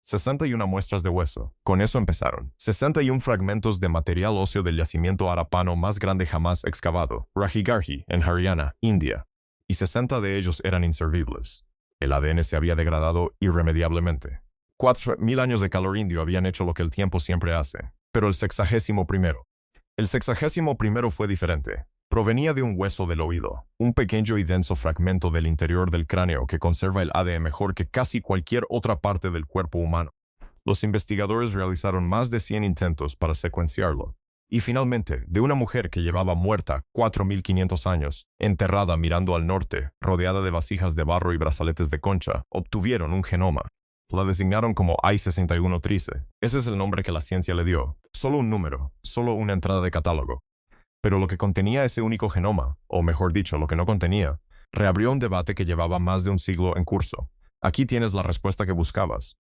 61 muestras de hueso. Con eso empezaron. 61 fragmentos de material óseo del yacimiento harapano más grande jamás excavado, Rahigarhi, en Haryana, India. Y 60 de ellos eran inservibles. El ADN se había degradado irremediablemente. 4.000 años de calor indio habían hecho lo que el tiempo siempre hace. Pero el 61º. El 61º fue diferente. Provenía de un hueso del oído, un pequeño y denso fragmento del interior del cráneo que conserva el ADN mejor que casi cualquier otra parte del cuerpo humano. Los investigadores realizaron más de 100 intentos para secuenciarlo. Y finalmente, de una mujer que llevaba muerta 4.500 años, enterrada mirando al norte, rodeada de vasijas de barro y brazaletes de concha, obtuvieron un genoma. La designaron como I-61 Trice. Ese es el nombre que la ciencia le dio. Solo un número, solo una entrada de catálogo. Pero lo que contenía ese único genoma, o mejor dicho, lo que no contenía, reabrió un debate que llevaba más de un siglo en curso. Aquí tienes la respuesta que buscabas.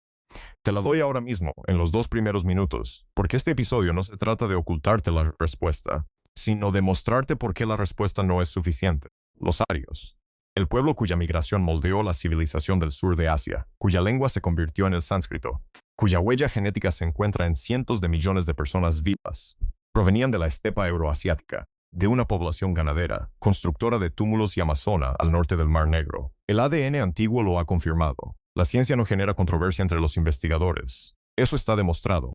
Te la doy ahora mismo, en los 2 primeros minutos, porque este episodio no se trata de ocultarte la respuesta, sino de mostrarte por qué la respuesta no es suficiente. Los arios. El pueblo cuya migración moldeó la civilización del sur de Asia, cuya lengua se convirtió en el sánscrito, cuya huella genética se encuentra en cientos de millones de personas vivas, provenían de la estepa euroasiática, de una población ganadera, constructora de túmulos y amazona al norte del Mar Negro. El ADN antiguo lo ha confirmado. La ciencia no genera controversia entre los investigadores. Eso está demostrado.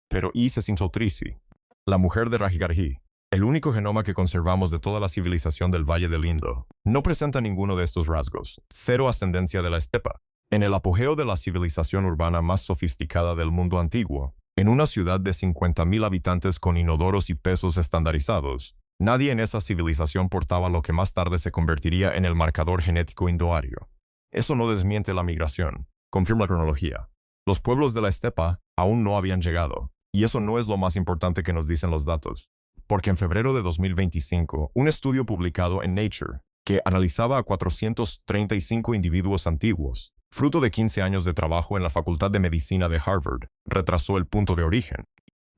Pero I-61 Trice, la mujer de Rahigarhi, el único genoma que conservamos de toda la civilización del Valle del Indo, no presenta ninguno de estos rasgos. Cero ascendencia de la estepa. En el apogeo de la civilización urbana más sofisticada del mundo antiguo, en una ciudad de 50.000 habitantes con inodoros y pesos estandarizados, nadie en esa civilización portaba lo que más tarde se convertiría en el marcador genético indoario. Eso no desmiente la migración, confirma la cronología. Los pueblos de la estepa aún no habían llegado, y eso no es lo más importante que nos dicen los datos. Porque en febrero de 2025, un estudio publicado en Nature, que analizaba a 435 individuos antiguos, fruto de 15 años de trabajo en la Facultad de Medicina de Harvard, retrasó el punto de origen.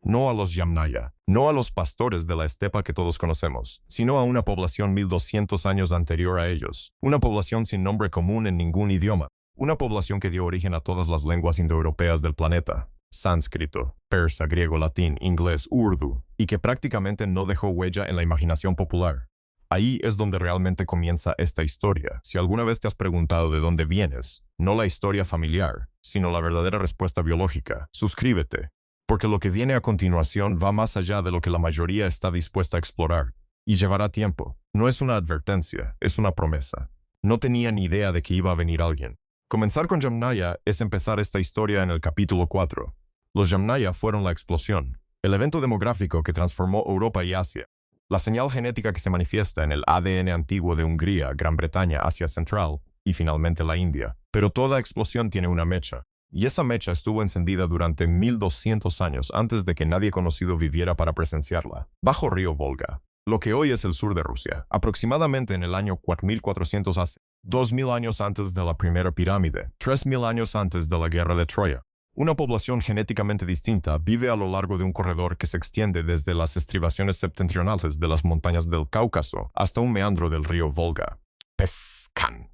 No a los Yamnaya, no a los pastores de la estepa que todos conocemos, sino a una población 1200 años anterior a ellos, una población sin nombre común en ningún idioma, una población que dio origen a todas las lenguas indoeuropeas del planeta, sánscrito, persa, griego, latín, inglés, urdu, y que prácticamente no dejó huella en la imaginación popular. Ahí es donde realmente comienza esta historia. Si alguna vez te has preguntado de dónde vienes, no la historia familiar, sino la verdadera respuesta biológica, suscríbete, porque lo que viene a continuación va más allá de lo que la mayoría está dispuesta a explorar, y llevará tiempo. No es una advertencia, es una promesa. No tenía ni idea de que iba a venir alguien. Comenzar con Yamnaya es empezar esta historia en el capítulo 4. Los Yamnaya fueron la explosión, el evento demográfico que transformó Europa y Asia, la señal genética que se manifiesta en el ADN antiguo de Hungría, Gran Bretaña, Asia Central y finalmente la India. Pero toda explosión tiene una mecha, y esa mecha estuvo encendida durante 1200 años antes de que nadie conocido viviera para presenciarla, bajo río Volga, lo que hoy es el sur de Rusia, aproximadamente en el año 4400 hace 2000 años antes de la primera pirámide, 3000 años antes de la guerra de Troya. Una población genéticamente distinta vive a lo largo de un corredor que se extiende desde las estribaciones septentrionales de las montañas del Cáucaso hasta un meandro del río Volga. Pescan.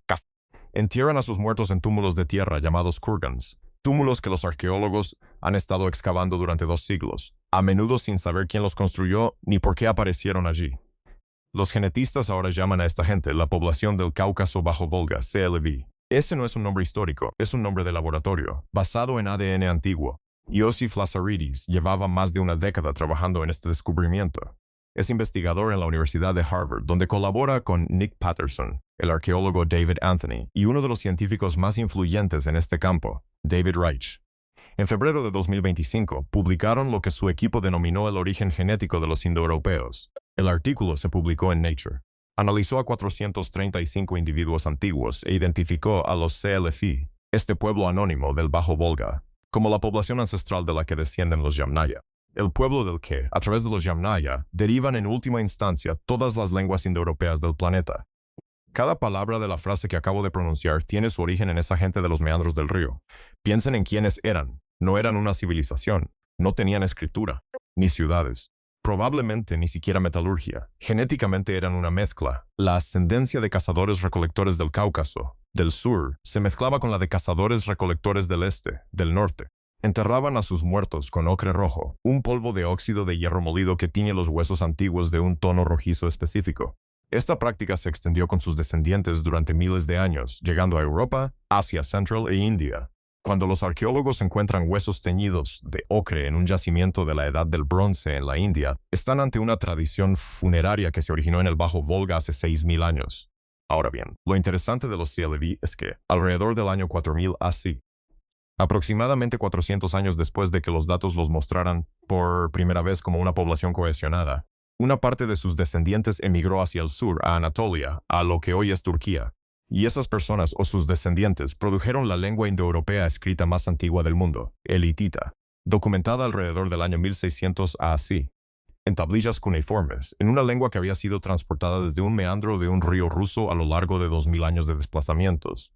Entierran a sus muertos en túmulos de tierra llamados kurgans, túmulos que los arqueólogos han estado excavando durante 2 siglos, a menudo sin saber quién los construyó ni por qué aparecieron allí. Los genetistas ahora llaman a esta gente la población del Cáucaso bajo Volga, CLV. Ese no es un nombre histórico, es un nombre de laboratorio, basado en ADN antiguo. Iosif Lazaridis llevaba más de una década trabajando en este descubrimiento. Es investigador en la Universidad de Harvard, donde colabora con Nick Patterson, el arqueólogo David Anthony, y uno de los científicos más influyentes en este campo, David Reich. En febrero de 2025, publicaron lo que su equipo denominó el origen genético de los indoeuropeos. El artículo se publicó en Nature. Analizó a 435 individuos antiguos e identificó a los CLF, este pueblo anónimo del Bajo Volga, como la población ancestral de la que descienden los Yamnaya. El pueblo del que, a través de los Yamnaya, derivan en última instancia todas las lenguas indoeuropeas del planeta. Cada palabra de la frase que acabo de pronunciar tiene su origen en esa gente de los meandros del río. Piensen en quiénes eran. No eran una civilización. No tenían escritura, ni ciudades. Probablemente ni siquiera metalurgia. Genéticamente eran una mezcla. La ascendencia de cazadores-recolectores del Cáucaso, del sur, se mezclaba con la de cazadores-recolectores del este, del norte. Enterraban a sus muertos con ocre rojo, un polvo de óxido de hierro molido que tiñe los huesos antiguos de un tono rojizo específico. Esta práctica se extendió con sus descendientes durante miles de años, llegando a Europa, Asia Central e India. Cuando los arqueólogos encuentran huesos teñidos de ocre en un yacimiento de la Edad del Bronce en la India, están ante una tradición funeraria que se originó en el Bajo Volga hace 6.000 años. Ahora bien, lo interesante de los CLV es que, alrededor del año 4000 AC, aproximadamente 400 años después de que los datos los mostraran por primera vez como una población cohesionada, una parte de sus descendientes emigró hacia el sur, a Anatolia, a lo que hoy es Turquía. Y esas personas o sus descendientes produjeron la lengua indoeuropea escrita más antigua del mundo, el hitita, documentada alrededor del año 1600 AC, en tablillas cuneiformes, en una lengua que había sido transportada desde un meandro de un río ruso a lo largo de 2000 años de desplazamientos.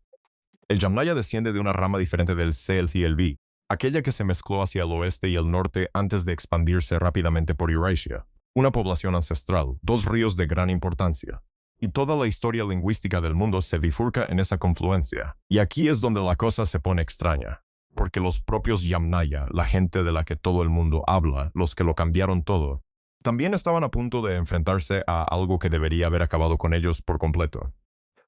El Yamnaya desciende de una rama diferente del CLV, aquella que se mezcló hacia el oeste y el norte antes de expandirse rápidamente por Eurasia, una población ancestral, dos ríos de gran importancia. Y toda la historia lingüística del mundo se bifurca en esa confluencia. Y aquí es donde la cosa se pone extraña, porque los propios Yamnaya, la gente de la que todo el mundo habla, los que lo cambiaron todo, también estaban a punto de enfrentarse a algo que debería haber acabado con ellos por completo.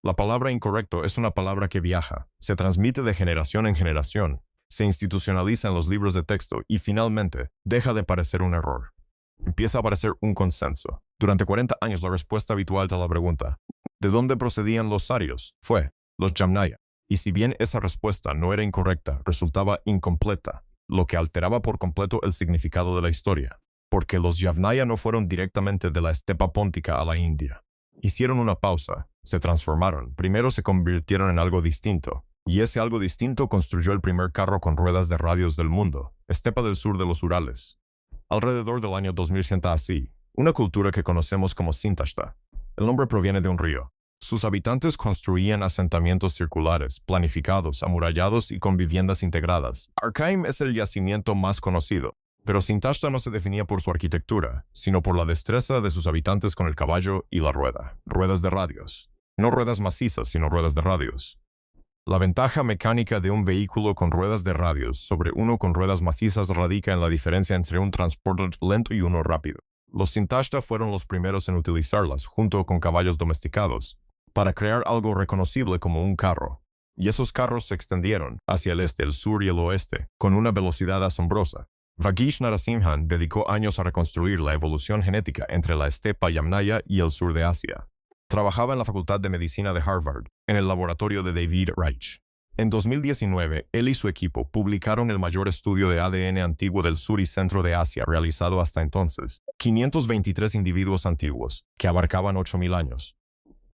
La palabra incorrecto es una palabra que viaja, se transmite de generación en generación, se institucionaliza en los libros de texto y finalmente deja de parecer un error. Empieza a aparecer un consenso. Durante 40 años la respuesta habitual a la pregunta ¿de dónde procedían los sarios? Fue los Yamnaya. Y si bien esa respuesta no era incorrecta, resultaba incompleta, lo que alteraba por completo el significado de la historia, porque los Yamnaya no fueron directamente de la estepa póntica a la India. Hicieron una pausa, se transformaron, primero se convirtieron en algo distinto, y ese algo distinto construyó el primer carro con ruedas de radios del mundo, estepa del sur de los Urales. Alrededor del año 2100 AC, una cultura que conocemos como Sintashta. El nombre proviene de un río. Sus habitantes construían asentamientos circulares, planificados, amurallados y con viviendas integradas. Arkaim es el yacimiento más conocido, pero Sintashta no se definía por su arquitectura, sino por la destreza de sus habitantes con el caballo y la rueda. Ruedas de radios. No ruedas macizas, sino ruedas de radios. La ventaja mecánica de un vehículo con ruedas de radios sobre uno con ruedas macizas radica en la diferencia entre un transporte lento y uno rápido. Los Sintashta fueron los primeros en utilizarlas, junto con caballos domesticados, para crear algo reconocible como un carro. Y esos carros se extendieron hacia el este, el sur y el oeste, con una velocidad asombrosa. Vagish Narasimhan dedicó años a reconstruir la evolución genética entre la estepa Yamnaya y el sur de Asia. Trabajaba en la Facultad de Medicina de Harvard, en el laboratorio de David Reich. En 2019, él y su equipo publicaron el mayor estudio de ADN antiguo del sur y centro de Asia realizado hasta entonces. 523 individuos antiguos, que abarcaban 8.000 años.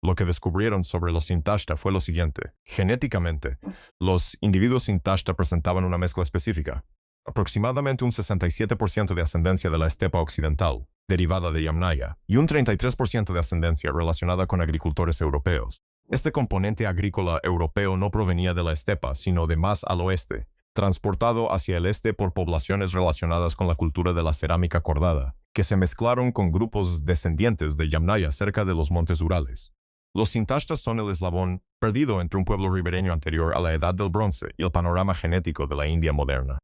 Lo que descubrieron sobre los Sintashta fue lo siguiente. Genéticamente, los individuos Sintashta presentaban una mezcla específica. Aproximadamente un 67% de ascendencia de la estepa occidental, derivada de Yamnaya, y un 33% de ascendencia relacionada con agricultores europeos. Este componente agrícola europeo no provenía de la estepa, sino de más al oeste, transportado hacia el este por poblaciones relacionadas con la cultura de la cerámica cordada, que se mezclaron con grupos descendientes de Yamnaya cerca de los montes Urales. Los Sintashtas son el eslabón perdido entre un pueblo ribereño anterior a la Edad del Bronce y el panorama genético de la India moderna.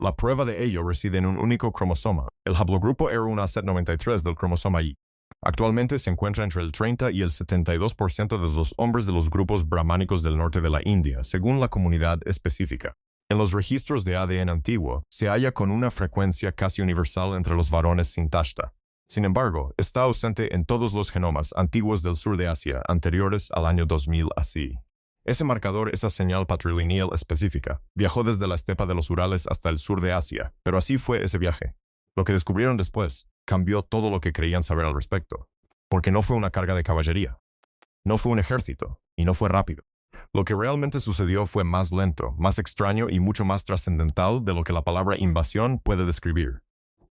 La prueba de ello reside en un único cromosoma, el haplogrupo R1Z93 del cromosoma Y. Actualmente se encuentra entre el 30 y el 72% de los hombres de los grupos brahmánicos del norte de la India, según la comunidad específica. En los registros de ADN antiguo, se halla con una frecuencia casi universal entre los varones Sintashta. Sin embargo, está ausente en todos los genomas antiguos del sur de Asia anteriores al año 2000 AC. Ese marcador, esa señal patrilineal específica, viajó desde la estepa de los Urales hasta el sur de Asia, pero así fue ese viaje. Lo que descubrieron después cambió todo lo que creían saber al respecto, porque no fue una carga de caballería, no fue un ejército, y no fue rápido. Lo que realmente sucedió fue más lento, más extraño y mucho más trascendental de lo que la palabra invasión puede describir.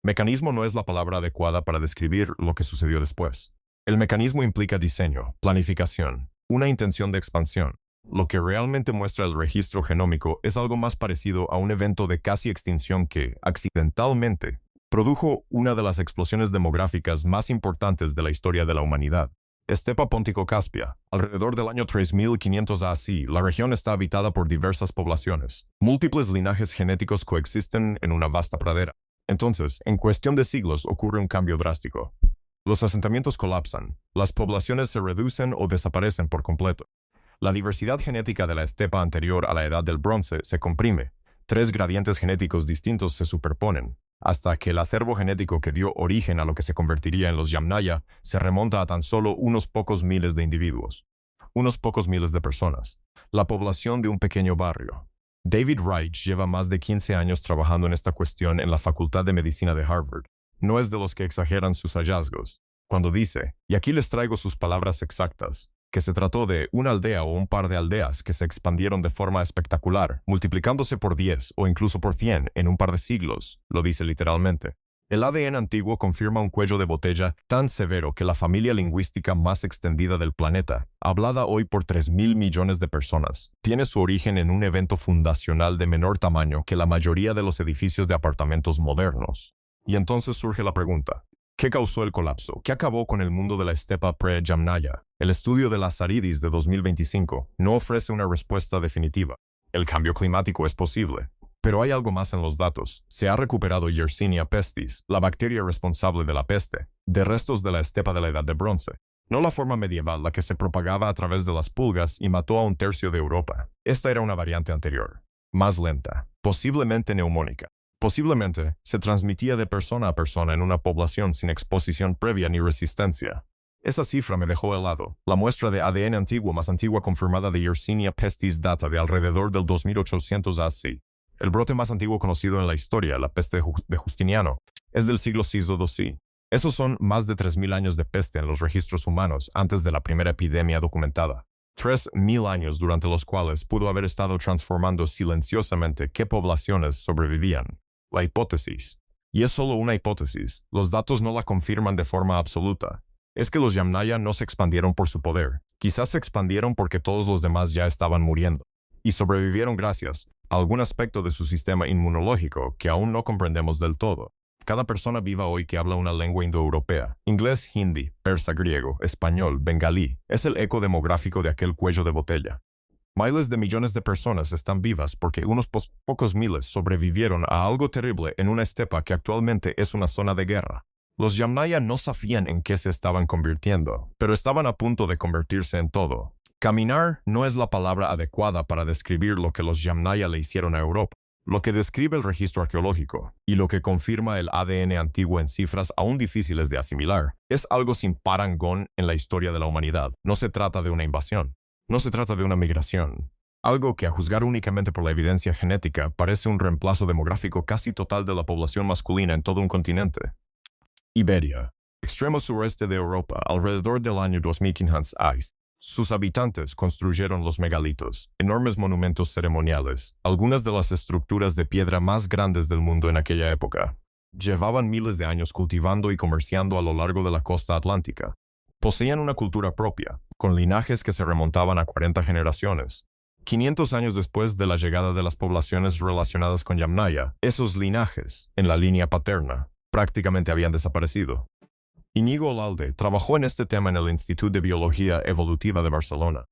Mecanismo no es la palabra adecuada para describir lo que sucedió después. El mecanismo implica diseño, planificación, una intención de expansión. Lo que realmente muestra el registro genómico es algo más parecido a un evento de casi extinción que, accidentalmente, produjo una de las explosiones demográficas más importantes de la historia de la humanidad. Estepa Póntico-Caspia. Alrededor del año 3500 AC, la región está habitada por diversas poblaciones. Múltiples linajes genéticos coexisten en una vasta pradera. Entonces, en cuestión de siglos ocurre un cambio drástico. Los asentamientos colapsan, las poblaciones se reducen o desaparecen por completo. La diversidad genética de la estepa anterior a la edad del bronce se comprime. 3 gradientes genéticos distintos se superponen, hasta que el acervo genético que dio origen a lo que se convertiría en los Yamnaya se remonta a tan solo unos pocos miles de individuos, unos pocos miles de personas, la población de un pequeño barrio. David Reich lleva más de 15 años trabajando en esta cuestión en la Facultad de Medicina de Harvard. No es de los que exageran sus hallazgos, cuando dice, y aquí les traigo sus palabras exactas, que se trató de una aldea o un par de aldeas que se expandieron de forma espectacular, multiplicándose por 10 o incluso por 100 en un par de siglos, lo dice literalmente. El ADN antiguo confirma un cuello de botella tan severo que la familia lingüística más extendida del planeta, hablada hoy por 3.000 millones de personas, tiene su origen en un evento fundacional de menor tamaño que la mayoría de los edificios de apartamentos modernos. Y entonces surge la pregunta, ¿qué causó el colapso? ¿Qué acabó con el mundo de la estepa pre-Yamnaya? El estudio de las Aridis de 2025 no ofrece una respuesta definitiva. El cambio climático es posible. Pero hay algo más en los datos. Se ha recuperado Yersinia pestis, la bacteria responsable de la peste, de restos de la estepa de la Edad de Bronce. No la forma medieval, la que se propagaba a través de las pulgas y mató a un tercio de Europa. Esta era una variante anterior, más lenta, posiblemente neumónica. Posiblemente se transmitía de persona a persona en una población sin exposición previa ni resistencia. Esa cifra me dejó helado. La muestra de ADN antiguo más antigua confirmada de Yersinia pestis data de alrededor del 2800 AC. El brote más antiguo conocido en la historia, la peste de Justiniano, es del siglo VI AC. Esos son más de 3.000 años de peste en los registros humanos antes de la primera epidemia documentada. 3.000 años durante los cuales pudo haber estado transformando silenciosamente qué poblaciones sobrevivían. La hipótesis. Y es solo una hipótesis. Los datos no la confirman de forma absoluta. Es que los Yamnaya no se expandieron por su poder. Quizás se expandieron porque todos los demás ya estaban muriendo. Y sobrevivieron gracias a algún aspecto de su sistema inmunológico que aún no comprendemos del todo. Cada persona viva hoy que habla una lengua indoeuropea, inglés, hindi, persa, griego, español, bengalí, es el eco demográfico de aquel cuello de botella. Miles de millones de personas están vivas porque unos pocos miles sobrevivieron a algo terrible en una estepa que actualmente es una zona de guerra. Los Yamnaya no sabían en qué se estaban convirtiendo, pero estaban a punto de convertirse en todo. Caminar no es la palabra adecuada para describir lo que los Yamnaya le hicieron a Europa. Lo que describe el registro arqueológico y lo que confirma el ADN antiguo en cifras aún difíciles de asimilar es algo sin parangón en la historia de la humanidad. No se trata de una invasión. No se trata de una migración. Algo que, a juzgar únicamente por la evidencia genética, parece un reemplazo demográfico casi total de la población masculina en todo un continente. Iberia, extremo sureste de Europa, alrededor del año 2500 AIS. Sus habitantes construyeron los megalitos, enormes monumentos ceremoniales, algunas de las estructuras de piedra más grandes del mundo en aquella época. Llevaban miles de años cultivando y comerciando a lo largo de la costa atlántica. Poseían una cultura propia, con linajes que se remontaban a 40 generaciones. 500 años después de la llegada de las poblaciones relacionadas con Yamnaya, esos linajes, en la línea paterna, prácticamente habían desaparecido. Íñigo Olalde trabajó en este tema en el Instituto de Biología Evolutiva de Barcelona.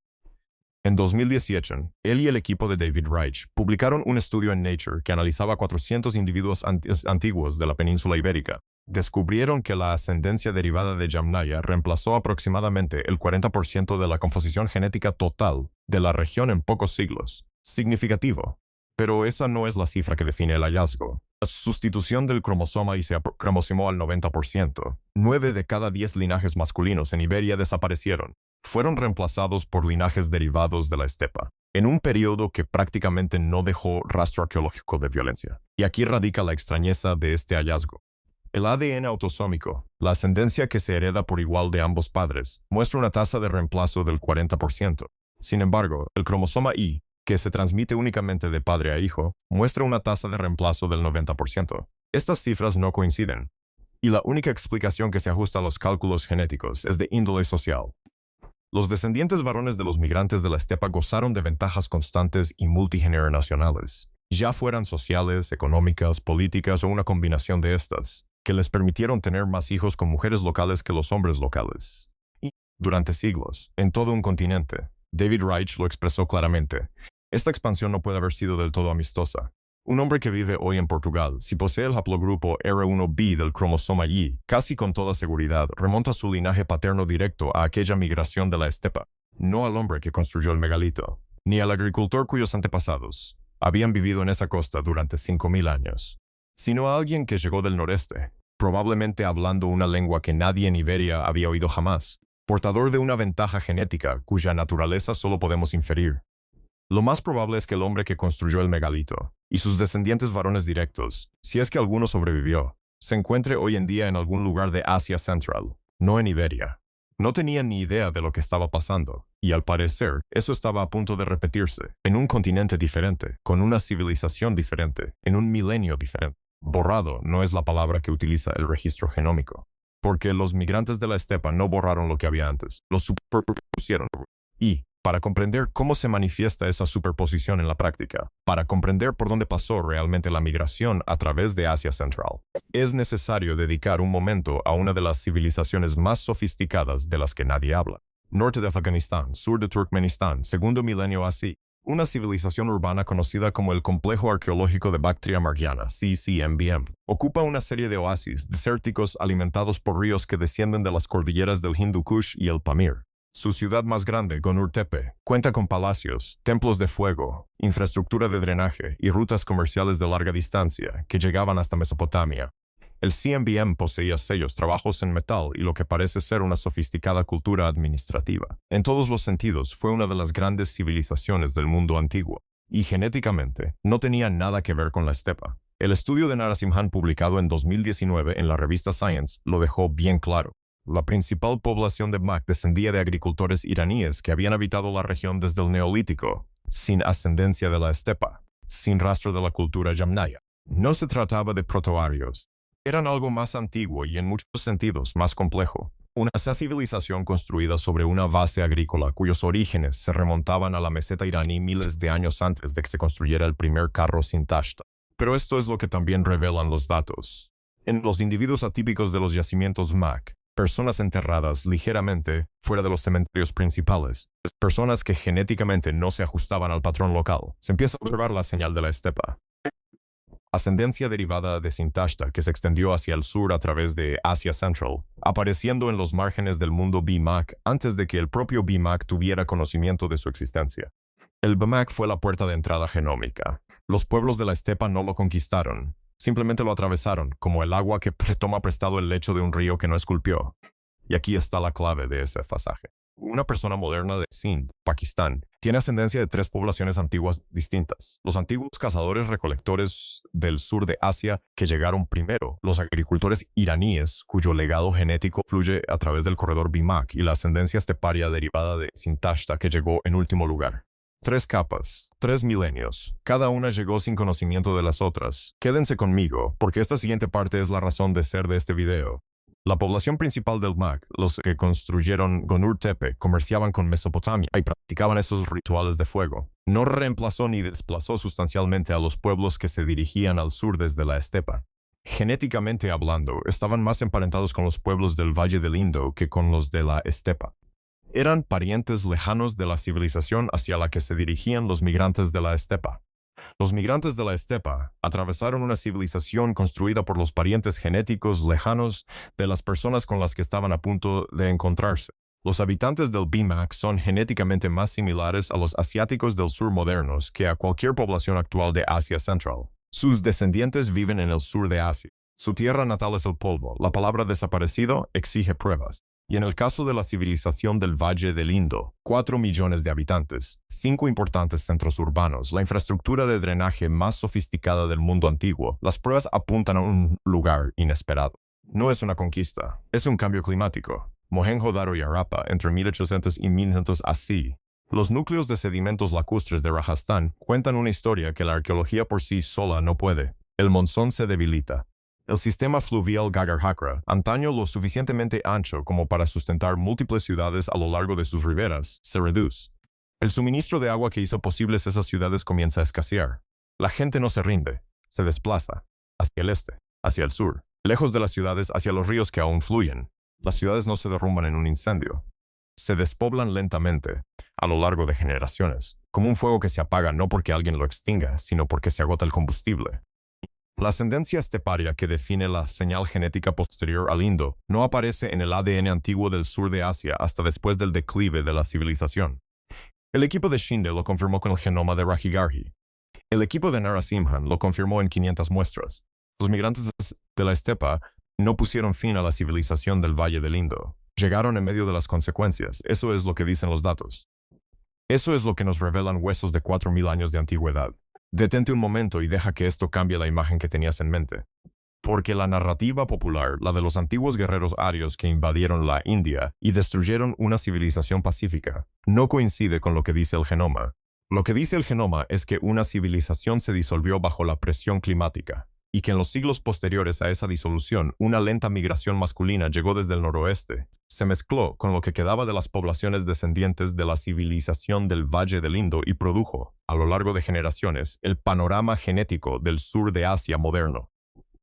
En 2018, él y el equipo de David Reich publicaron un estudio en Nature que analizaba 400 individuos antiguos de la península ibérica. Descubrieron que la ascendencia derivada de Yamnaya reemplazó aproximadamente el 40% de la composición genética total de la región en pocos siglos. Significativo. Pero esa no es la cifra que define el hallazgo. La sustitución del cromosoma y se aproximó al 90%. 9 de cada 10 linajes masculinos en Iberia desaparecieron. Fueron reemplazados por linajes derivados de la estepa, en un periodo que prácticamente no dejó rastro arqueológico de violencia. Y aquí radica la extrañeza de este hallazgo. El ADN autosómico, la ascendencia que se hereda por igual de ambos padres, muestra una tasa de reemplazo del 40%. Sin embargo, el cromosoma Y, que se transmite únicamente de padre a hijo, muestra una tasa de reemplazo del 90%. Estas cifras no coinciden, y la única explicación que se ajusta a los cálculos genéticos es de índole social. Los descendientes varones de los migrantes de la estepa gozaron de ventajas constantes y multigeneracionales, ya fueran sociales, económicas, políticas o una combinación de estas, que les permitieron tener más hijos con mujeres locales que los hombres locales. durante siglos, en todo un continente. David Reich lo expresó claramente. Esta expansión no puede haber sido del todo amistosa. Un hombre que vive hoy en Portugal, si posee el haplogrupo R1b del cromosoma Y, casi con toda seguridad remonta su linaje paterno directo a aquella migración de la estepa, no al hombre que construyó el megalito, ni al agricultor cuyos antepasados habían vivido en esa costa durante 5000 años, sino a alguien que llegó del noreste, probablemente hablando una lengua que nadie en Iberia había oído jamás, portador de una ventaja genética cuya naturaleza solo podemos inferir. Lo más probable es que el hombre que construyó el megalito, y sus descendientes varones directos, si es que alguno sobrevivió, se encuentre hoy en día en algún lugar de Asia Central, no en Iberia. No tenían ni idea de lo que estaba pasando, y al parecer, eso estaba a punto de repetirse, en un continente diferente, con una civilización diferente, en un milenio diferente. Borrado no es la palabra que utiliza el registro genómico, porque los migrantes de la estepa no borraron lo que había antes, lo superpusieron. Y, para comprender cómo se manifiesta esa superposición en la práctica, para comprender por dónde pasó realmente la migración a través de Asia Central, es necesario dedicar un momento a una de las civilizaciones más sofisticadas de las que nadie habla. Norte de Afganistán, sur de Turkmenistán, segundo milenio así. Una civilización urbana conocida como el Complejo Arqueológico de Bactria Margiana, CCMBM, ocupa una serie de oasis desérticos alimentados por ríos que descienden de las cordilleras del Hindu Kush y el Pamir. Su ciudad más grande, Gonur Tepe, cuenta con palacios, templos de fuego, infraestructura de drenaje y rutas comerciales de larga distancia que llegaban hasta Mesopotamia. El CMBM poseía sellos, trabajos en metal y lo que parece ser una sofisticada cultura administrativa. En todos los sentidos, fue una de las grandes civilizaciones del mundo antiguo, y genéticamente no tenía nada que ver con la estepa. El estudio de Narasimhan publicado en 2019 en la revista Science lo dejó bien claro. La principal población de Mak descendía de agricultores iraníes que habían habitado la región desde el Neolítico, sin ascendencia de la estepa, sin rastro de la cultura yamnaya. No se trataba de protoarios. Eran algo más antiguo y en muchos sentidos más complejo. Una civilización construida sobre una base agrícola cuyos orígenes se remontaban a la meseta iraní miles de años antes de que se construyera el primer carro sin tashta. Pero esto es lo que también revelan los datos. En los individuos atípicos de los yacimientos Mak, personas enterradas ligeramente fuera de los cementerios principales, personas que genéticamente no se ajustaban al patrón local, se empieza a observar la señal de la estepa. Ascendencia derivada de Sintashta que se extendió hacia el sur a través de Asia Central, apareciendo en los márgenes del mundo BMAC antes de que el propio BMAC tuviera conocimiento de su existencia. El BMAC fue la puerta de entrada genómica. Los pueblos de la estepa no lo conquistaron, simplemente lo atravesaron, como el agua que toma prestado el lecho de un río que no esculpió. Y aquí está la clave de ese pasaje. Una persona moderna de Sindh, Pakistán, tiene ascendencia de 3 poblaciones antiguas distintas. Los antiguos cazadores-recolectores del sur de Asia que llegaron primero, los agricultores iraníes cuyo legado genético fluye a través del corredor BMAC y la ascendencia esteparia derivada de Sintashta que llegó en último lugar. 3 capas, 3 milenios. Cada una llegó sin conocimiento de las otras. Quédense conmigo, porque esta siguiente parte es la razón de ser de este video. La población principal del Mak, los que construyeron Gonur Tepe, comerciaban con Mesopotamia y practicaban esos rituales de fuego. No reemplazó ni desplazó sustancialmente a los pueblos que se dirigían al sur desde la estepa. Genéticamente hablando, estaban más emparentados con los pueblos del Valle del Indo que con los de la estepa. Eran parientes lejanos de la civilización hacia la que se dirigían los migrantes de la estepa. Los migrantes de la estepa atravesaron una civilización construida por los parientes genéticos lejanos de las personas con las que estaban a punto de encontrarse. Los habitantes del BMAC son genéticamente más similares a los asiáticos del sur modernos que a cualquier población actual de Asia Central. Sus descendientes viven en el sur de Asia. Su tierra natal es el polvo. La palabra desaparecido exige pruebas. Y en el caso de la civilización del Valle del Indo, 4 millones de habitantes, 5 importantes centros urbanos, la infraestructura de drenaje más sofisticada del mundo antiguo, las pruebas apuntan a un lugar inesperado. No es una conquista, es un cambio climático. Mohenjo-Daro y Harappa, entre 1800 y 1900 así. Los núcleos de sedimentos lacustres de Rajasthan cuentan una historia que la arqueología por sí sola no puede. El monzón se debilita. El sistema fluvial Gagar-Hakra, antaño lo suficientemente ancho como para sustentar múltiples ciudades a lo largo de sus riberas, se reduce. El suministro de agua que hizo posibles esas ciudades comienza a escasear. La gente no se rinde, se desplaza, hacia el este, hacia el sur, lejos de las ciudades hacia los ríos que aún fluyen. Las ciudades no se derrumban en un incendio. Se despoblan lentamente, a lo largo de generaciones, como un fuego que se apaga no porque alguien lo extinga, sino porque se agota el combustible. La ascendencia esteparia que define la señal genética posterior al Indo no aparece en el ADN antiguo del sur de Asia hasta después del declive de la civilización. El equipo de Shinde lo confirmó con el genoma de Rakhigarhi. El equipo de Narasimhan lo confirmó en 500 muestras. Los migrantes de la estepa no pusieron fin a la civilización del Valle del Indo. Llegaron en medio de las consecuencias. Eso es lo que dicen los datos. Eso es lo que nos revelan huesos de 4000 años de antigüedad. Detente un momento y deja que esto cambie la imagen que tenías en mente. Porque la narrativa popular, la de los antiguos guerreros arios que invadieron la India y destruyeron una civilización pacífica, no coincide con lo que dice el genoma. Lo que dice el genoma es que una civilización se disolvió bajo la presión climática, y que en los siglos posteriores a esa disolución, una lenta migración masculina llegó desde el noroeste, se mezcló con lo que quedaba de las poblaciones descendientes de la civilización del Valle del Indo y produjo, a lo largo de generaciones, el panorama genético del sur de Asia moderno.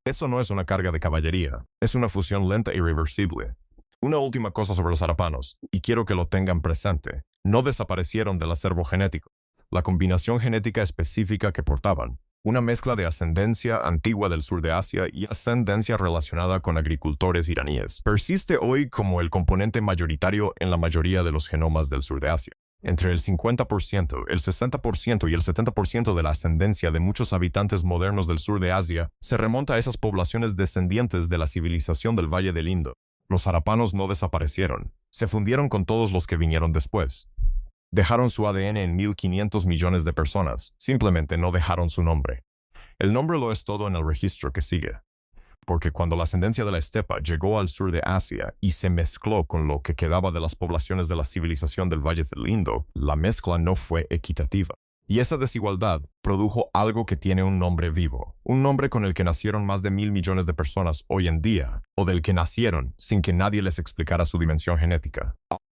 Eso no es una carga de caballería, es una fusión lenta e irreversible. Una última cosa sobre los arapanos, y quiero que lo tengan presente, no desaparecieron del acervo genético. La combinación genética específica que portaban, una mezcla de ascendencia antigua del sur de Asia y ascendencia relacionada con agricultores iraníes, persiste hoy como el componente mayoritario en la mayoría de los genomas del sur de Asia. Entre el 50%, el 60% y el 70% de la ascendencia de muchos habitantes modernos del sur de Asia se remonta a esas poblaciones descendientes de la civilización del Valle del Indo. Los arapanos no desaparecieron, se fundieron con todos los que vinieron después. Dejaron su ADN en 1500 millones de personas, simplemente no dejaron su nombre. El nombre lo es todo en el registro que sigue. Porque cuando la ascendencia de la estepa llegó al sur de Asia y se mezcló con lo que quedaba de las poblaciones de la civilización del Valle del Indo, la mezcla no fue equitativa. Y esa desigualdad produjo algo que tiene un nombre vivo, un nombre con el que nacieron más de 1000 millones de personas hoy en día, o del que nacieron sin que nadie les explicara su dimensión genética.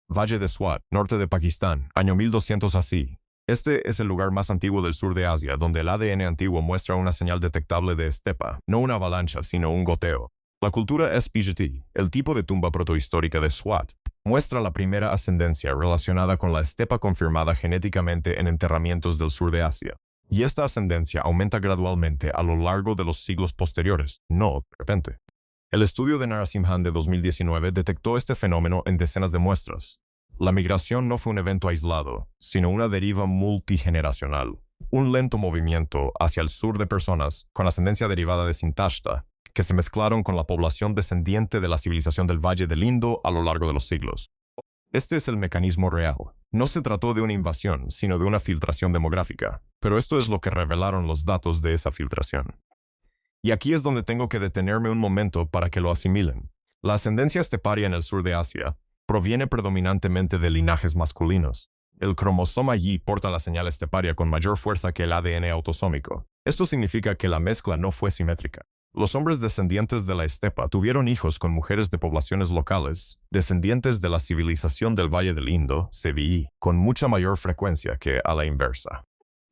Valle de Swat, norte de Pakistán, año 1200 así. Este es el lugar más antiguo del sur de Asia, donde el ADN antiguo muestra una señal detectable de estepa, no una avalancha, sino un goteo. La cultura SPGT, el tipo de tumba protohistórica de Swat, muestra la primera ascendencia relacionada con la estepa confirmada genéticamente en enterramientos del sur de Asia. Y esta ascendencia aumenta gradualmente a lo largo de los siglos posteriores, no de repente. El estudio de Narasimhan de 2019 detectó este fenómeno en decenas de muestras. La migración no fue un evento aislado, sino una deriva multigeneracional. Un lento movimiento hacia el sur de personas con ascendencia derivada de Sintashta, que se mezclaron con la población descendiente de la civilización del Valle del Indo a lo largo de los siglos. Este es el mecanismo real. No se trató de una invasión, sino de una filtración demográfica. Pero esto es lo que revelaron los datos de esa filtración. Y aquí es donde tengo que detenerme un momento para que lo asimilen. La ascendencia esteparia en el sur de Asia proviene predominantemente de linajes masculinos. El cromosoma Y porta la señal esteparia con mayor fuerza que el ADN autosómico. Esto significa que la mezcla no fue simétrica. Los hombres descendientes de la estepa tuvieron hijos con mujeres de poblaciones locales, descendientes de la civilización del Valle del Indo, CVI, con mucha mayor frecuencia que a la inversa.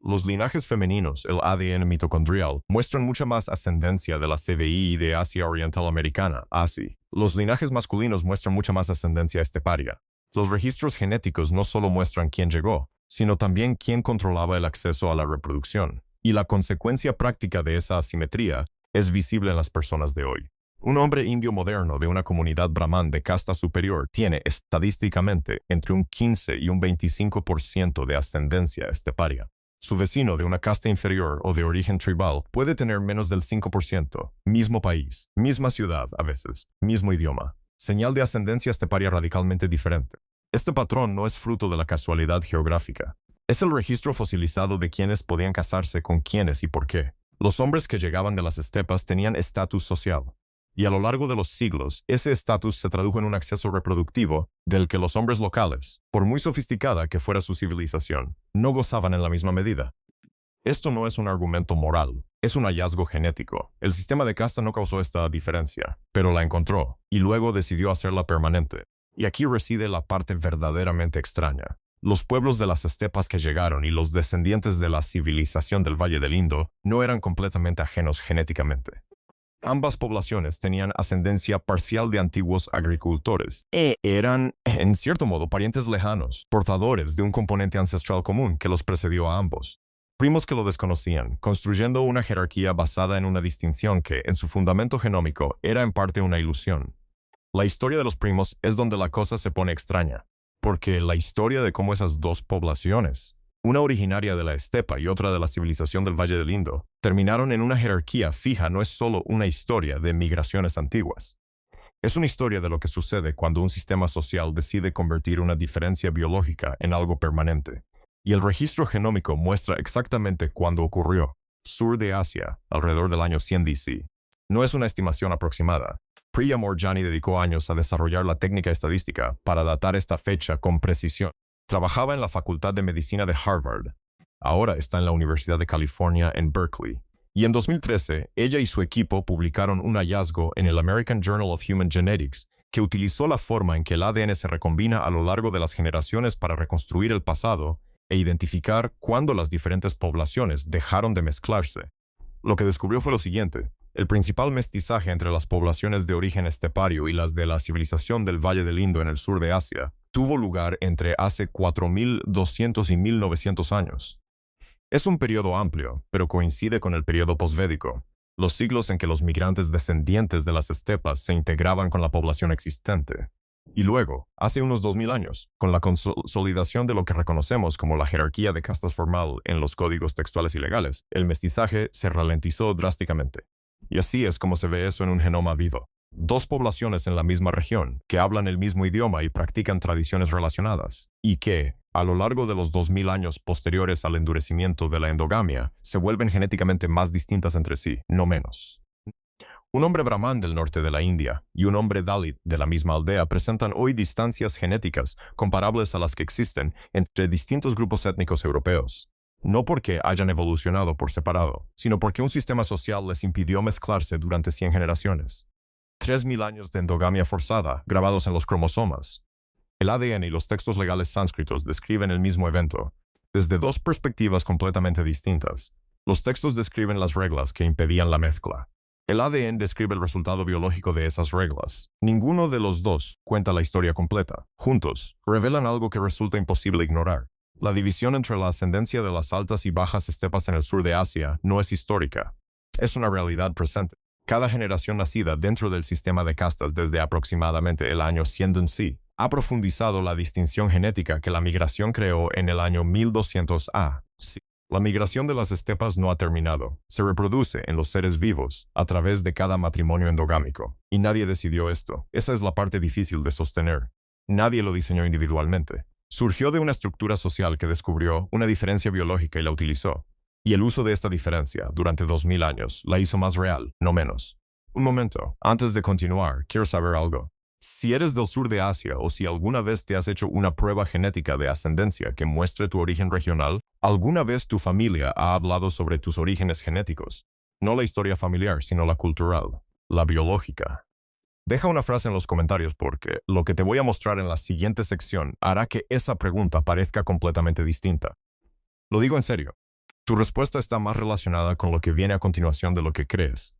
Los linajes femeninos, el ADN mitocondrial, muestran mucha más ascendencia de la CVI y de Asia Oriental Americana, ASI. Los linajes masculinos muestran mucha más ascendencia esteparia. Los registros genéticos no solo muestran quién llegó, sino también quién controlaba el acceso a la reproducción. Y la consecuencia práctica de esa asimetría es visible en las personas de hoy. Un hombre indio moderno de una comunidad brahman de casta superior tiene, estadísticamente, entre un 15 y un 25% de ascendencia esteparia. Su vecino de una casta inferior o de origen tribal puede tener menos del 5%, mismo país, misma ciudad a veces, mismo idioma. Señal de ascendencia esteparia radicalmente diferente. Este patrón no es fruto de la casualidad geográfica. Es el registro fosilizado de quiénes podían casarse con quiénes y por qué. Los hombres que llegaban de las estepas tenían estatus social. Y a lo largo de los siglos, ese estatus se tradujo en un acceso reproductivo del que los hombres locales, por muy sofisticada que fuera su civilización, no gozaban en la misma medida. Esto no es un argumento moral, es un hallazgo genético. El sistema de casta no causó esta diferencia, pero la encontró, y luego decidió hacerla permanente. Y aquí reside la parte verdaderamente extraña. Los pueblos de las estepas que llegaron y los descendientes de la civilización del Valle del Indo no eran completamente ajenos genéticamente. Ambas poblaciones tenían ascendencia parcial de antiguos agricultores e eran, en cierto modo, parientes lejanos, portadores de un componente ancestral común que los precedió a ambos. Primos que lo desconocían, construyendo una jerarquía basada en una distinción que, en su fundamento genómico, era en parte una ilusión. La historia de los primos es donde la cosa se pone extraña, porque la historia de cómo esas dos poblaciones, una originaria de la estepa y otra de la civilización del Valle del Indo, terminaron en una jerarquía fija no es solo una historia de migraciones antiguas. Es una historia de lo que sucede cuando un sistema social decide convertir una diferencia biológica en algo permanente. Y el registro genómico muestra exactamente cuándo ocurrió. Sur de Asia, alrededor del año 100 DC. No es una estimación aproximada. Priya Morjani dedicó años a desarrollar la técnica estadística para datar esta fecha con precisión. Trabajaba en la Facultad de Medicina de Harvard. Ahora está en la Universidad de California en Berkeley. Y en 2013, ella y su equipo publicaron un hallazgo en el American Journal of Human Genetics que utilizó la forma en que el ADN se recombina a lo largo de las generaciones para reconstruir el pasado e identificar cuándo las diferentes poblaciones dejaron de mezclarse. Lo que descubrió fue lo siguiente. El principal mestizaje entre las poblaciones de origen estepario y las de la civilización del Valle del Indo en el sur de Asia tuvo lugar entre hace 4.200 y 1.900 años. Es un periodo amplio, pero coincide con el periodo posvédico, los siglos en que los migrantes descendientes de las estepas se integraban con la población existente. Y luego, hace unos 2.000 años, con la consolidación de lo que reconocemos como la jerarquía de castas formal en los códigos textuales y legales, el mestizaje se ralentizó drásticamente. Y así es como se ve eso en un genoma vivo. Dos poblaciones en la misma región, que hablan el mismo idioma y practican tradiciones relacionadas, y que, a lo largo de los 2.000 años posteriores al endurecimiento de la endogamia, se vuelven genéticamente más distintas entre sí, no menos. Un hombre brahman del norte de la India y un hombre dalit de la misma aldea presentan hoy distancias genéticas comparables a las que existen entre distintos grupos étnicos europeos. No porque hayan evolucionado por separado, sino porque un sistema social les impidió mezclarse durante 100 generaciones. 3.000 años de endogamia forzada, grabados en los cromosomas. El ADN y los textos legales sánscritos describen el mismo evento, desde dos perspectivas completamente distintas. Los textos describen las reglas que impedían la mezcla. El ADN describe el resultado biológico de esas reglas. Ninguno de los dos cuenta la historia completa. Juntos, revelan algo que resulta imposible ignorar. La división entre la ascendencia de las altas y bajas estepas en el sur de Asia no es histórica. Es una realidad presente. Cada generación nacida dentro del sistema de castas desde aproximadamente el año 100 DC ha profundizado la distinción genética que la migración creó en el año 1200 AC. La migración de las estepas no ha terminado. Se reproduce en los seres vivos a través de cada matrimonio endogámico. Y nadie decidió esto. Esa es la parte difícil de sostener. Nadie lo diseñó individualmente. Surgió de una estructura social que descubrió una diferencia biológica y la utilizó. Y el uso de esta diferencia, durante 2.000 años, la hizo más real, no menos. Un momento, antes de continuar, quiero saber algo. Si eres del sur de Asia o si alguna vez te has hecho una prueba genética de ascendencia que muestre tu origen regional, ¿alguna vez tu familia ha hablado sobre tus orígenes genéticos? No la historia familiar, sino la cultural, la biológica. Deja una frase en los comentarios porque lo que te voy a mostrar en la siguiente sección hará que esa pregunta parezca completamente distinta. Lo digo en serio. Tu respuesta está más relacionada con lo que viene a continuación de lo que crees.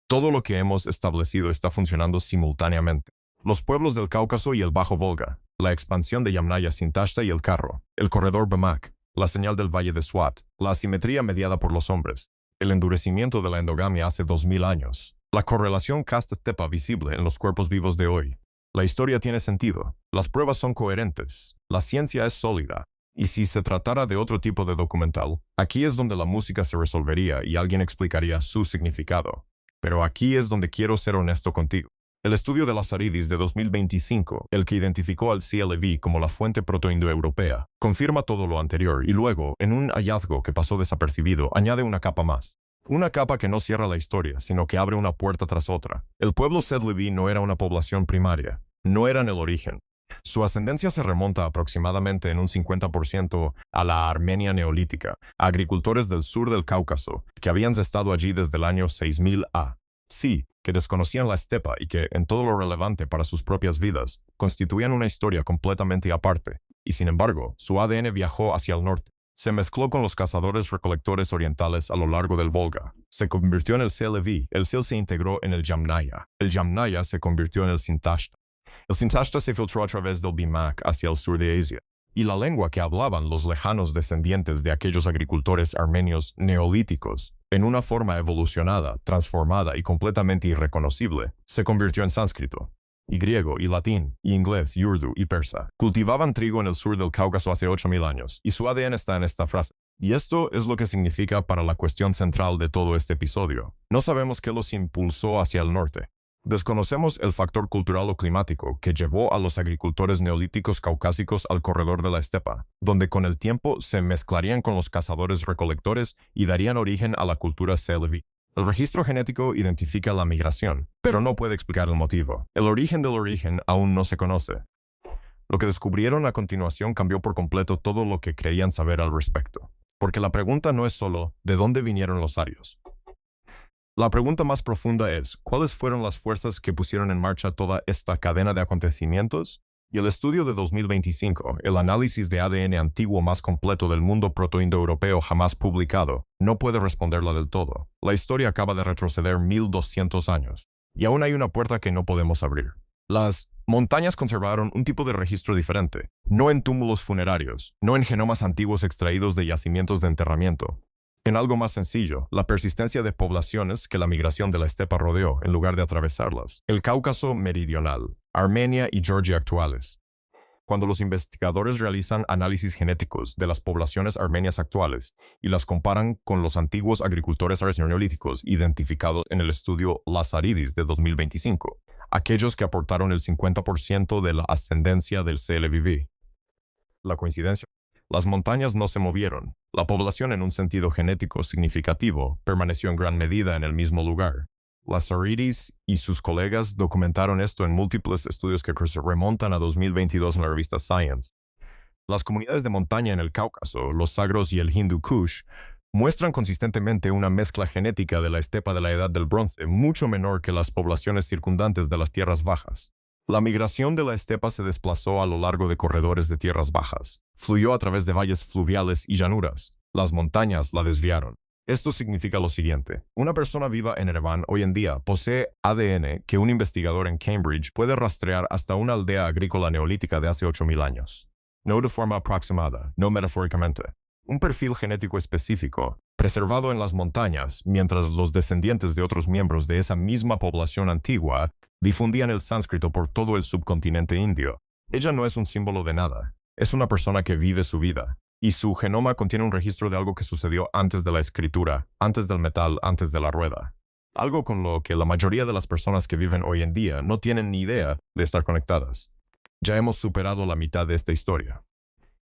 Todo lo que hemos establecido está funcionando simultáneamente. Los pueblos del Cáucaso y el Bajo Volga, la expansión de Yamnaya sin Tashta y el Carro, el corredor Bamak, la señal del Valle de Swat, la asimetría mediada por los hombres, el endurecimiento de la endogamia hace 2.000 años, la correlación casta-estepa visible en los cuerpos vivos de hoy. La historia tiene sentido, las pruebas son coherentes, la ciencia es sólida. Y si se tratara de otro tipo de documental, aquí es donde la música se resolvería y alguien explicaría su significado. Pero aquí es donde quiero ser honesto contigo. El estudio de las Aridis de 2025, el que identificó al CLV como la fuente protoindoeuropea, confirma todo lo anterior y luego, en un hallazgo que pasó desapercibido, añade una capa más. Una capa que no cierra la historia, sino que abre una puerta tras otra. El pueblo Sedlevi no era una población primaria, no eran el origen. Su ascendencia se remonta aproximadamente en un 50% a la Armenia neolítica, a agricultores del sur del Cáucaso, que habían estado allí desde el año 6000 A. Sí, que desconocían la estepa y que, en todo lo relevante para sus propias vidas, constituían una historia completamente aparte, y sin embargo, su ADN viajó hacia el norte. Se mezcló con los cazadores-recolectores orientales a lo largo del Volga. Se convirtió en el Celevi. El Sil se integró en el Yamnaya. El Yamnaya se convirtió en el Sintashta. El Sintashta se filtró a través del Bimak hacia el sur de Asia. Y la lengua que hablaban los lejanos descendientes de aquellos agricultores armenios neolíticos, en una forma evolucionada, transformada y completamente irreconocible, se convirtió en sánscrito. Y griego, y latín, y inglés, y urdu, y persa. Cultivaban trigo en el sur del Cáucaso hace 8.000 años, y su ADN está en esta frase. Y esto es lo que significa para la cuestión central de todo este episodio. No sabemos qué los impulsó hacia el norte. Desconocemos el factor cultural o climático que llevó a los agricultores neolíticos caucásicos al corredor de la estepa, donde con el tiempo se mezclarían con los cazadores-recolectores y darían origen a la cultura Celevi. El registro genético identifica la migración, pero no puede explicar el motivo. El origen del origen aún no se conoce. Lo que descubrieron a continuación cambió por completo todo lo que creían saber al respecto. Porque la pregunta no es solo ¿de dónde vinieron los arios? La pregunta más profunda es ¿cuáles fueron las fuerzas que pusieron en marcha toda esta cadena de acontecimientos? Y el estudio de 2025, el análisis de ADN antiguo más completo del mundo protoindoeuropeo jamás publicado, no puede responderla del todo. La historia acaba de retroceder 1200 años. Y aún hay una puerta que no podemos abrir. Las montañas conservaron un tipo de registro diferente, no en túmulos funerarios, no en genomas antiguos extraídos de yacimientos de enterramiento. En algo más sencillo, la persistencia de poblaciones que la migración de la estepa rodeó en lugar de atravesarlas. El Cáucaso meridional, Armenia y Georgia actuales. Cuando los investigadores realizan análisis genéticos de las poblaciones armenias actuales y las comparan con los antiguos agricultores neolíticos identificados en el estudio Lazaridis de 2025, aquellos que aportaron el 50% de la ascendencia del Celevi. La coincidencia. Las montañas no se movieron. La población en un sentido genético significativo permaneció en gran medida en el mismo lugar. Lazaridis y sus colegas documentaron esto en múltiples estudios que se remontan a 2022 en la revista Science. Las comunidades de montaña en el Cáucaso, los Zagros y el Hindu Kush, muestran consistentemente una mezcla genética de la estepa de la Edad del Bronce mucho menor que las poblaciones circundantes de las tierras bajas. La migración de la estepa se desplazó a lo largo de corredores de tierras bajas, fluyó a través de valles fluviales y llanuras. Las montañas la desviaron. Esto significa lo siguiente. Una persona viva en Ereván hoy en día posee ADN que un investigador en Cambridge puede rastrear hasta una aldea agrícola neolítica de hace 8.000 años. No de forma aproximada, no metafóricamente. Un perfil genético específico, preservado en las montañas, mientras los descendientes de otros miembros de esa misma población antigua difundían el sánscrito por todo el subcontinente indio. Ella no es un símbolo de nada. Es una persona que vive su vida. Y su genoma contiene un registro de algo que sucedió antes de la escritura, antes del metal, antes de la rueda. Algo con lo que la mayoría de las personas que viven hoy en día no tienen ni idea de estar conectadas. Ya hemos superado la mitad de esta historia.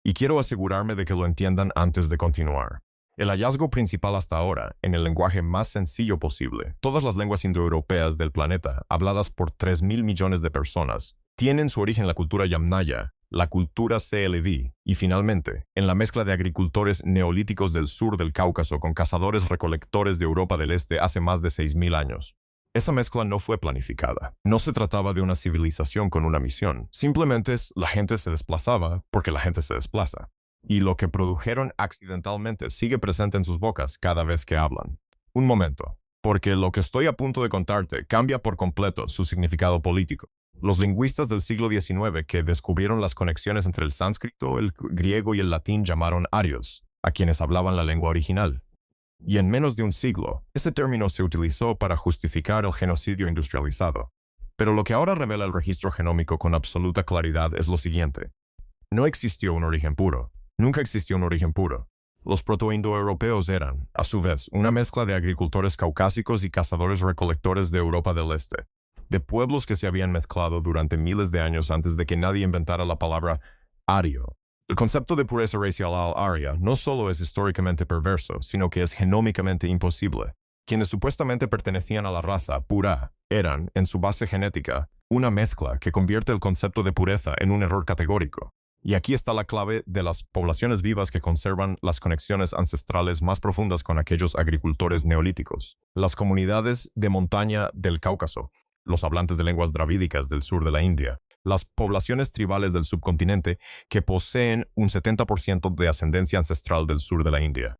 Y quiero asegurarme de que lo entiendan antes de continuar. El hallazgo principal hasta ahora, en el lenguaje más sencillo posible, todas las lenguas indoeuropeas del planeta, habladas por 3.000 millones de personas, tienen su origen en la cultura Yamnaya, la cultura Celevi, y finalmente, en la mezcla de agricultores neolíticos del sur del Cáucaso con cazadores-recolectores de Europa del Este hace más de 6.000 años. Esa mezcla no fue planificada. No se trataba de una civilización con una misión. Simplemente la gente se desplazaba porque la gente se desplaza. Y lo que produjeron accidentalmente sigue presente en sus bocas cada vez que hablan. Un momento, porque lo que estoy a punto de contarte cambia por completo su significado político. Los lingüistas del siglo XIX que descubrieron las conexiones entre el sánscrito, el griego y el latín llamaron arios, a quienes hablaban la lengua original. Y en menos de un siglo, este término se utilizó para justificar el genocidio industrializado. Pero lo que ahora revela el registro genómico con absoluta claridad es lo siguiente. No existió un origen puro. Nunca existió un origen puro. Los protoindoeuropeos eran, a su vez, una mezcla de agricultores caucásicos y cazadores-recolectores de Europa del Este, de pueblos que se habían mezclado durante miles de años antes de que nadie inventara la palabra ario. El concepto de pureza racial al-aria no solo es históricamente perverso, sino que es genómicamente imposible. Quienes supuestamente pertenecían a la raza pura eran, en su base genética, una mezcla que convierte el concepto de pureza en un error categórico. Y aquí está la clave de las poblaciones vivas que conservan las conexiones ancestrales más profundas con aquellos agricultores neolíticos. Las comunidades de montaña del Cáucaso, los hablantes de lenguas dravídicas del sur de la India, las poblaciones tribales del subcontinente que poseen un 70% de ascendencia ancestral del sur de la India.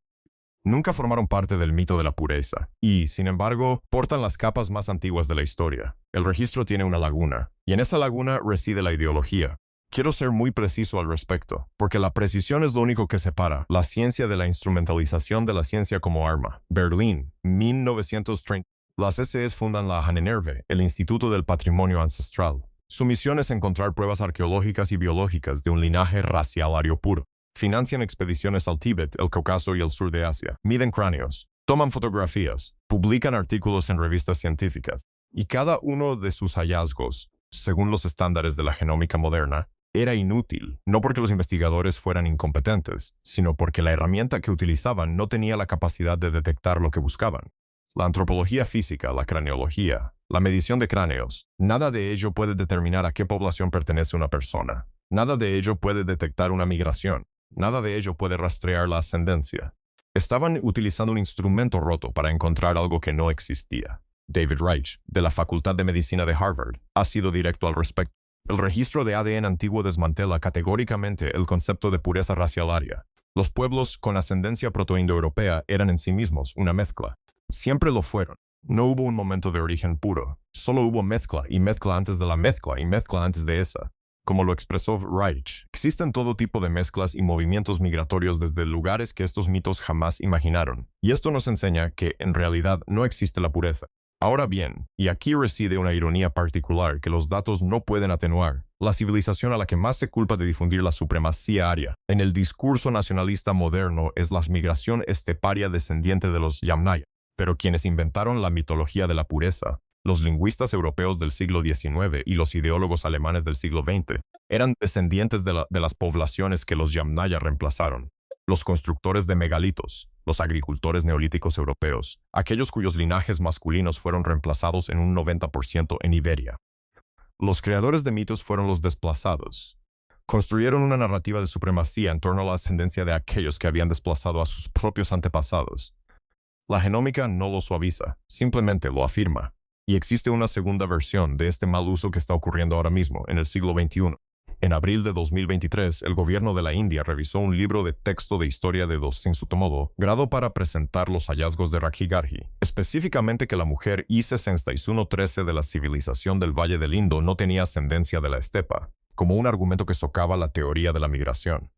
Nunca formaron parte del mito de la pureza, y, sin embargo, portan las capas más antiguas de la historia. El registro tiene una laguna, y en esa laguna reside la ideología. Quiero ser muy preciso al respecto, porque la precisión es lo único que separa la ciencia de la instrumentalización de la ciencia como arma. Berlín, 1930. Las SS fundan la Ahnenerve, el Instituto del Patrimonio Ancestral. Su misión es encontrar pruebas arqueológicas y biológicas de un linaje racial ario puro. Financian expediciones al Tíbet, el Cáucaso y el sur de Asia. Miden cráneos. Toman fotografías. Publican artículos en revistas científicas. Y cada uno de sus hallazgos, según los estándares de la genómica moderna, era inútil, no porque los investigadores fueran incompetentes, sino porque la herramienta que utilizaban no tenía la capacidad de detectar lo que buscaban. La antropología física, la craneología, la medición de cráneos, nada de ello puede determinar a qué población pertenece una persona. Nada de ello puede detectar una migración. Nada de ello puede rastrear la ascendencia. Estaban utilizando un instrumento roto para encontrar algo que no existía. David Reich, de la Facultad de Medicina de Harvard, ha sido directo al respecto. El registro de ADN antiguo desmantela categóricamente el concepto de pureza racial aria. Los pueblos con ascendencia protoindoeuropea eran en sí mismos una mezcla. Siempre lo fueron. No hubo un momento de origen puro. Solo hubo mezcla y mezcla antes de la mezcla y mezcla antes de esa. Como lo expresó Reich, existen todo tipo de mezclas y movimientos migratorios desde lugares que estos mitos jamás imaginaron. Y esto nos enseña que, en realidad, no existe la pureza. Ahora bien, y aquí reside una ironía particular que los datos no pueden atenuar, la civilización a la que más se culpa de difundir la supremacía aria en el discurso nacionalista moderno es la migración esteparia descendiente de los Yamnaya. Pero quienes inventaron la mitología de la pureza, los lingüistas europeos del siglo XIX y los ideólogos alemanes del siglo XX, eran descendientes de las poblaciones que los Yamnaya reemplazaron. Los constructores de megalitos, los agricultores neolíticos europeos, aquellos cuyos linajes masculinos fueron reemplazados en un 90% en Iberia. Los creadores de mitos fueron los desplazados. Construyeron una narrativa de supremacía en torno a la ascendencia de aquellos que habían desplazado a sus propios antepasados. La genómica no lo suaviza, simplemente lo afirma. Y existe una segunda versión de este mal uso que está ocurriendo ahora mismo, en el siglo XXI. En abril de 2023, el gobierno de la India revisó un libro de texto de historia de Dosinsutomodo, grado para presentar los hallazgos de Rakhigarhi, específicamente que la mujer I-6113 de la civilización del Valle del Indo no tenía ascendencia de la estepa, como un argumento que socava la teoría de la migración.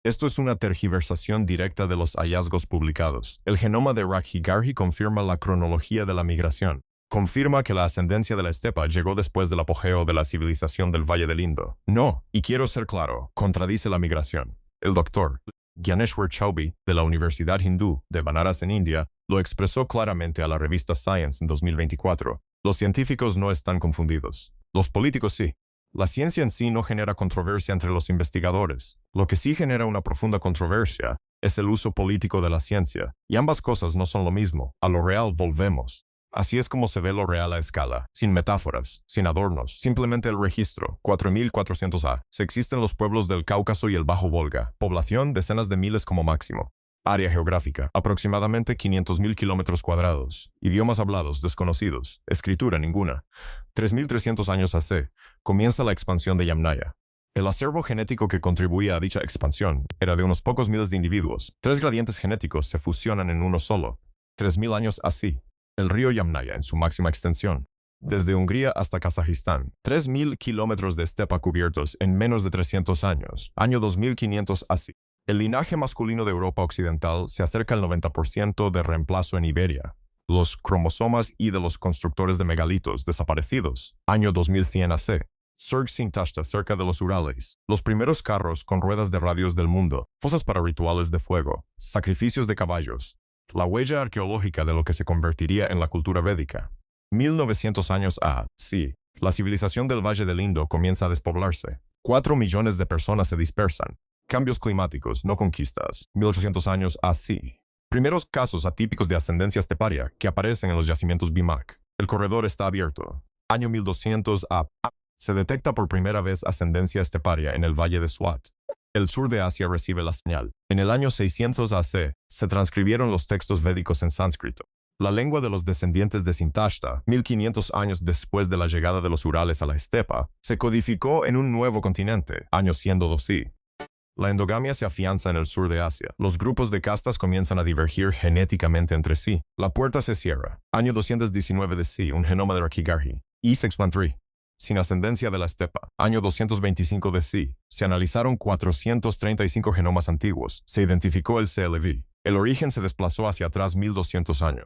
Esto es una tergiversación directa de los hallazgos publicados. El genoma de Rakhigarhi confirma la cronología de la migración. Confirma que la ascendencia de la estepa llegó después del apogeo de la civilización del Valle del Indo. No, y quiero ser claro, contradice la migración. El doctor Gyaneshwar Chaubey, de la Universidad Hindú de Banaras en India, lo expresó claramente a la revista Science en 2024. Los científicos no están confundidos. Los políticos sí. La ciencia en sí no genera controversia entre los investigadores. Lo que sí genera una profunda controversia es el uso político de la ciencia, y ambas cosas no son lo mismo. A lo real volvemos. Así es como se ve lo real a escala, sin metáforas, sin adornos, simplemente el registro, 4400 Se existen los pueblos del Cáucaso y el Bajo Volga, población decenas de miles como máximo. Área geográfica, aproximadamente 500.000 kilómetros cuadrados. Idiomas hablados, desconocidos. Escritura, ninguna. 3.300 años AC, comienza la expansión de Yamnaya. El acervo genético que contribuía a dicha expansión era de unos pocos miles de individuos. 3 gradientes genéticos se fusionan en uno solo. 3.000 años así. El río Yamnaya en su máxima extensión. Desde Hungría hasta Kazajistán. 3.000 kilómetros de estepa cubiertos en menos de 300 años. Año 2500 así. El linaje masculino de Europa Occidental se acerca al 90% de reemplazo en Iberia. Los cromosomas y de los constructores de megalitos desaparecidos. Año 2100 AC. Surg-Sintashta cerca de los Urales. Los primeros carros con ruedas de radios del mundo. Fosas para rituales de fuego. Sacrificios de caballos. La huella arqueológica de lo que se convertiría en la cultura védica. 1900 años sí. La civilización del Valle del Indo comienza a despoblarse. 4 millones de personas se dispersan. Cambios climáticos, no conquistas. 1800 años así. Primeros casos atípicos de ascendencia esteparia que aparecen en los yacimientos Bimak. El corredor está abierto. Año 1200 Se detecta por primera vez ascendencia esteparia en el Valle de Swat. El sur de Asia recibe la señal. En el año 600 AC se transcribieron los textos védicos en sánscrito. La lengua de los descendientes de Sintashta, 1500 años después de la llegada de los Urales a la estepa, se codificó en un nuevo continente, año 102 La endogamia se afianza en el sur de Asia. Los grupos de castas comienzan a divergir genéticamente entre sí. La puerta se cierra. Año 219 de un genoma de Rakhigarhi. E613. Sin ascendencia de la estepa. Año 225 de se analizaron 435 genomas antiguos. Se identificó el CLV. El origen se desplazó hacia atrás 1200 años.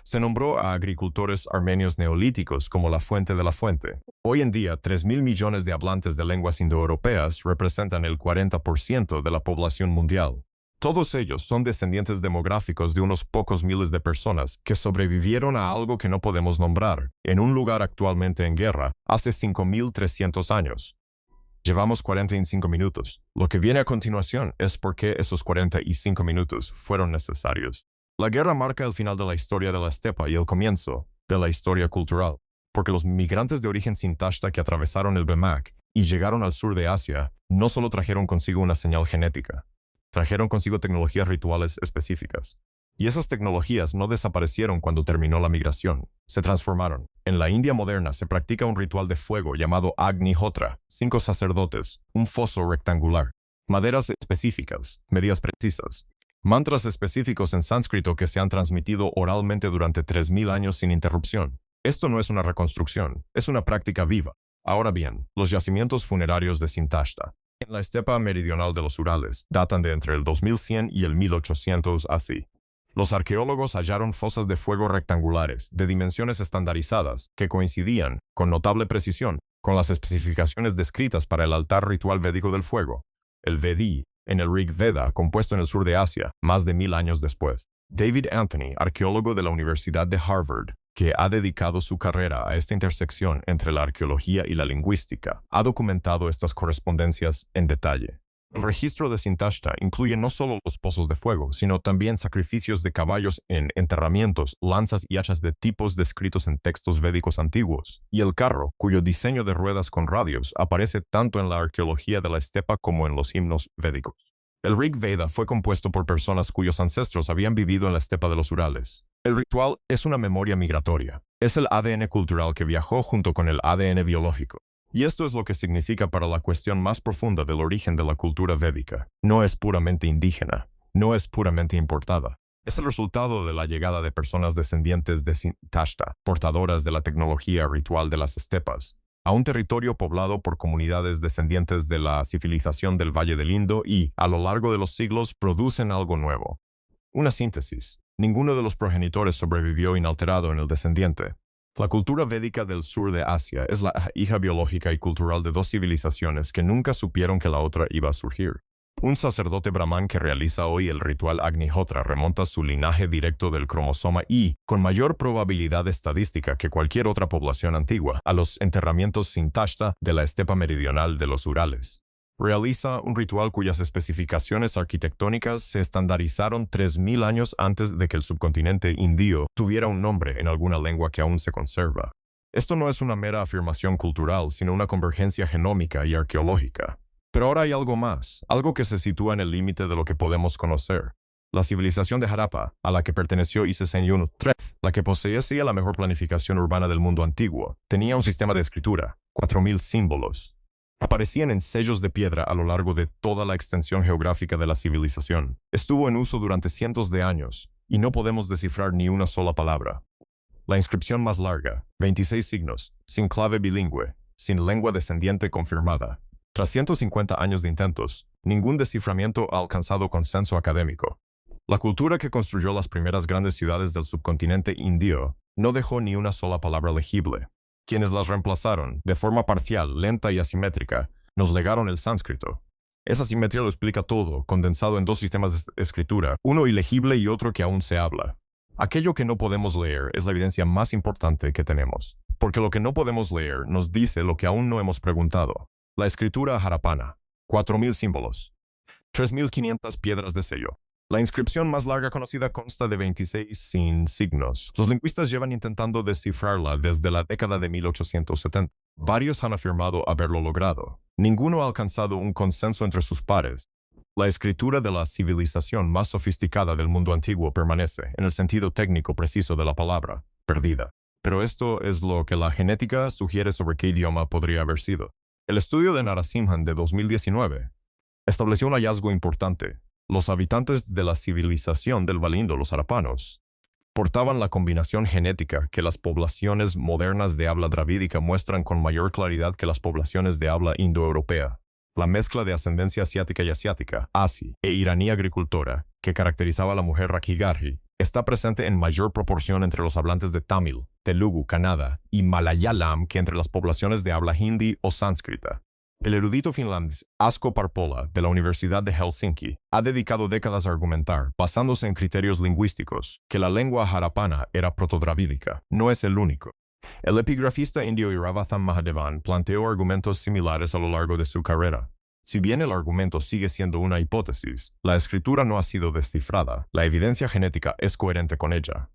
Se nombró a agricultores armenios neolíticos como la fuente de la fuente. Hoy en día, 3.000 millones de hablantes de lenguas indoeuropeas representan el 40% de la población mundial. Todos ellos son descendientes demográficos de unos pocos miles de personas que sobrevivieron a algo que no podemos nombrar, en un lugar actualmente en guerra, hace 5.300 años. Llevamos 45 minutos. Lo que viene a continuación es por qué esos 45 minutos fueron necesarios. La guerra marca el final de la historia de la estepa y el comienzo de la historia cultural, porque los migrantes de origen Sintashta que atravesaron el Bemak y llegaron al sur de Asia no solo trajeron consigo una señal genética, trajeron consigo tecnologías rituales específicas. Y esas tecnologías no desaparecieron cuando terminó la migración, se transformaron. En la India moderna se practica un ritual de fuego llamado Agnihotra, 5 sacerdotes, un foso rectangular, maderas específicas, medidas precisas, mantras específicos en sánscrito que se han transmitido oralmente durante 3.000 años sin interrupción. Esto no es una reconstrucción, es una práctica viva. Ahora bien, los yacimientos funerarios de Sintashta, en la estepa meridional de los Urales, datan de entre el 2100 y el 1800 así. Los arqueólogos hallaron fosas de fuego rectangulares, de dimensiones estandarizadas, que coincidían, con notable precisión, con las especificaciones descritas para el altar ritual védico del fuego, el Vedi, en el Rig Veda, compuesto en el sur de Asia, más de 1000 años después. David Anthony, arqueólogo de la Universidad de Harvard, que ha dedicado su carrera a esta intersección entre la arqueología y la lingüística, ha documentado estas correspondencias en detalle. El registro de Sintashta incluye no solo los pozos de fuego, sino también sacrificios de caballos en enterramientos, lanzas y hachas de tipos descritos en textos védicos antiguos, y el carro, cuyo diseño de ruedas con radios aparece tanto en la arqueología de la estepa como en los himnos védicos. El Rig Veda fue compuesto por personas cuyos ancestros habían vivido en la estepa de los Urales. El ritual es una memoria migratoria. Es el ADN cultural que viajó junto con el ADN biológico. Y esto es lo que significa para la cuestión más profunda del origen de la cultura védica. No es puramente indígena, no es puramente importada. Es el resultado de la llegada de personas descendientes de Sintashta, portadoras de la tecnología ritual de las estepas, a un territorio poblado por comunidades descendientes de la civilización del Valle del Indo y, a lo largo de los siglos, producen algo nuevo. Una síntesis. Ninguno de los progenitores sobrevivió inalterado en el descendiente. La cultura védica del sur de Asia es la hija biológica y cultural de dos civilizaciones que nunca supieron que la otra iba a surgir. Un sacerdote brahman que realiza hoy el ritual Agnihotra remonta su linaje directo del cromosoma Y, con mayor probabilidad estadística que cualquier otra población antigua, a los enterramientos Sintashta de la estepa meridional de los Urales. Realiza un ritual cuyas especificaciones arquitectónicas se estandarizaron 3000 años antes de que el subcontinente indio tuviera un nombre en alguna lengua que aún se conserva. Esto no es una mera afirmación cultural, sino una convergencia genómica y arqueológica. Pero ahora hay algo más, algo que se sitúa en el límite de lo que podemos conocer. La civilización de Harappa, a la que perteneció Isesenyun III, la que poseía la mejor planificación urbana del mundo antiguo, tenía un sistema de escritura, 4000 símbolos. Aparecían en sellos de piedra a lo largo de toda la extensión geográfica de la civilización. Estuvo en uso durante cientos de años, y no podemos descifrar ni una sola palabra. La inscripción más larga, 26 signos, sin clave bilingüe, sin lengua descendiente confirmada. Tras 150 años de intentos, ningún desciframiento ha alcanzado consenso académico. La cultura que construyó las primeras grandes ciudades del subcontinente indio no dejó ni una sola palabra legible. Quienes las reemplazaron, de forma parcial, lenta y asimétrica, nos legaron el sánscrito. Esa simetría lo explica todo, condensado en dos sistemas de escritura, uno ilegible y otro que aún se habla. Aquello que no podemos leer es la evidencia más importante que tenemos, porque lo que no podemos leer nos dice lo que aún no hemos preguntado. La escritura harappana, 4000 símbolos, 3500 piedras de sello. La inscripción más larga conocida consta de 26 sin signos. Los lingüistas llevan intentando descifrarla desde la década de 1870. Varios han afirmado haberlo logrado. Ninguno ha alcanzado un consenso entre sus pares. La escritura de la civilización más sofisticada del mundo antiguo permanece, en el sentido técnico preciso de la palabra, perdida. Pero esto es lo que la genética sugiere sobre qué idioma podría haber sido. El estudio de Narasimhan de 2019 estableció un hallazgo importante. Los habitantes de la civilización del Valindo, los harapanos, portaban la combinación genética que las poblaciones modernas de habla dravídica muestran con mayor claridad que las poblaciones de habla indoeuropea. La mezcla de ascendencia asiática y asiática, asi, e iraní agricultora, que caracterizaba a la mujer Rakhigarhi, está presente en mayor proporción entre los hablantes de Tamil, Telugu, Kannada y Malayalam que entre las poblaciones de habla hindi o sánscrita. El erudito finlandés Asko Parpola, de la Universidad de Helsinki, ha dedicado décadas a argumentar, basándose en criterios lingüísticos, que la lengua harapana era protodravídica. No es el único. El epigrafista indio Iravatham Mahadevan planteó argumentos similares a lo largo de su carrera. Si bien el argumento sigue siendo una hipótesis, la escritura no ha sido descifrada, la evidencia genética es coherente con ella.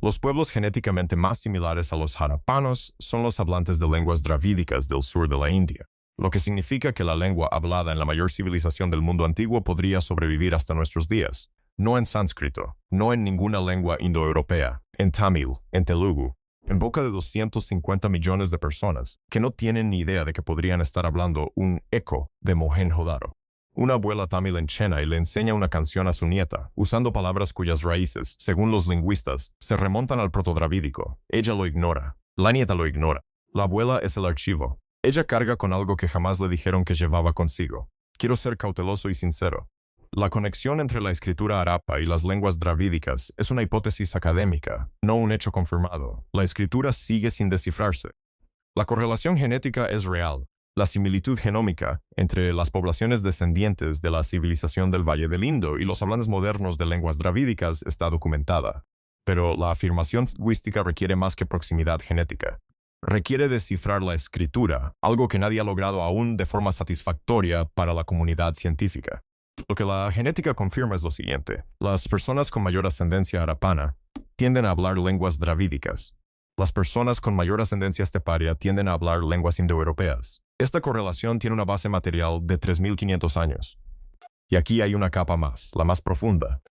Los pueblos genéticamente más similares a los harapanos son los hablantes de lenguas dravídicas del sur de la India, lo que significa que la lengua hablada en la mayor civilización del mundo antiguo podría sobrevivir hasta nuestros días. No en sánscrito, no en ninguna lengua indoeuropea, en tamil, en telugu, en boca de 250 millones de personas que no tienen ni idea de que podrían estar hablando un eco de Mohenjo-Daro. Una abuela tamil en Chennai le enseña una canción a su nieta, usando palabras cuyas raíces, según los lingüistas, se remontan al protodravídico. Ella lo ignora. La nieta lo ignora. La abuela es el archivo. Ella carga con algo que jamás le dijeron que llevaba consigo. Quiero ser cauteloso y sincero. La conexión entre la escritura harapa y las lenguas dravídicas es una hipótesis académica, no un hecho confirmado. La escritura sigue sin descifrarse. La correlación genética es real. La similitud genómica entre las poblaciones descendientes de la civilización del Valle del Indo y los hablantes modernos de lenguas dravídicas está documentada. Pero la afirmación lingüística requiere más que proximidad genética. Requiere descifrar la escritura, algo que nadie ha logrado aún de forma satisfactoria para la comunidad científica. Lo que la genética confirma es lo siguiente. Las personas con mayor ascendencia harapana tienden a hablar lenguas dravídicas. Las personas con mayor ascendencia esteparia tienden a hablar lenguas indoeuropeas. Esta correlación tiene una base material de 3.500 años. Y aquí hay una capa más, la más profunda.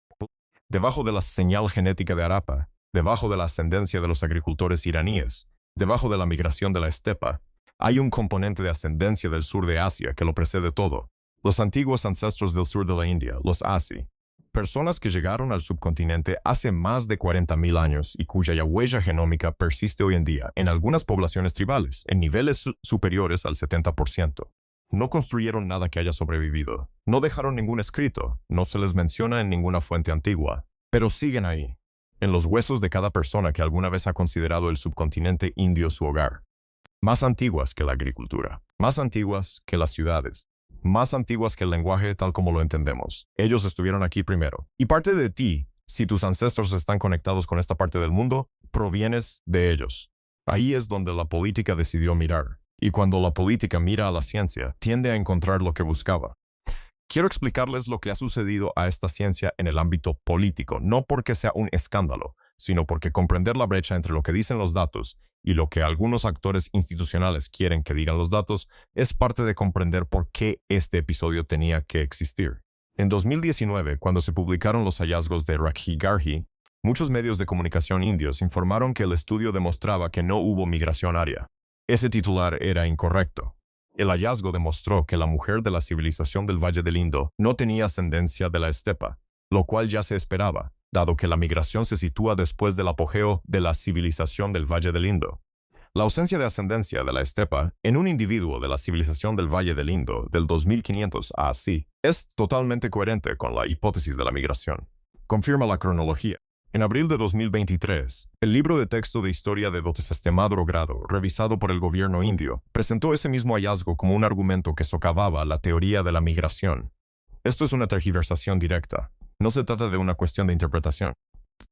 Debajo de la señal genética de Harappa, debajo de la ascendencia de los agricultores iraníes, debajo de la migración de la estepa, hay un componente de ascendencia del sur de Asia que lo precede todo. Los antiguos ancestros del sur de la India, los Asi, personas que llegaron al subcontinente hace más de 40.000 años y cuya huella genómica persiste hoy en día en algunas poblaciones tribales, en niveles superiores al 70%. No construyeron nada que haya sobrevivido, no dejaron ningún escrito, no se les menciona en ninguna fuente antigua, pero siguen ahí, en los huesos de cada persona que alguna vez ha considerado el subcontinente indio su hogar. Más antiguas que la agricultura, más antiguas que las ciudades, más antiguas que el lenguaje tal como lo entendemos. Ellos estuvieron aquí primero. Y parte de ti, si tus ancestros están conectados con esta parte del mundo, provienes de ellos. Ahí es donde la política decidió mirar. Y cuando la política mira a la ciencia, tiende a encontrar lo que buscaba. Quiero explicarles lo que ha sucedido a esta ciencia en el ámbito político, no porque sea un escándalo, sino porque comprender la brecha entre lo que dicen los datos y lo que algunos actores institucionales quieren que digan los datos es parte de comprender por qué este episodio tenía que existir. En 2019, cuando se publicaron los hallazgos de Rakhigarhi, muchos medios de comunicación indios informaron que el estudio demostraba que no hubo migración aria. Ese titular era incorrecto. El hallazgo demostró que la mujer de la civilización del Valle del Indo no tenía ascendencia de la estepa, lo cual ya se esperaba, dado que la migración se sitúa después del apogeo de la civilización del Valle del Indo. La ausencia de ascendencia de la estepa en un individuo de la civilización del Valle del Indo del 2500 a así es totalmente coherente con la hipótesis de la migración. Confirma la cronología. En abril de 2023, el libro de texto de historia de 12º grado, revisado por el gobierno indio, presentó ese mismo hallazgo como un argumento que socavaba la teoría de la migración. Esto es una tergiversación directa. No se trata de una cuestión de interpretación.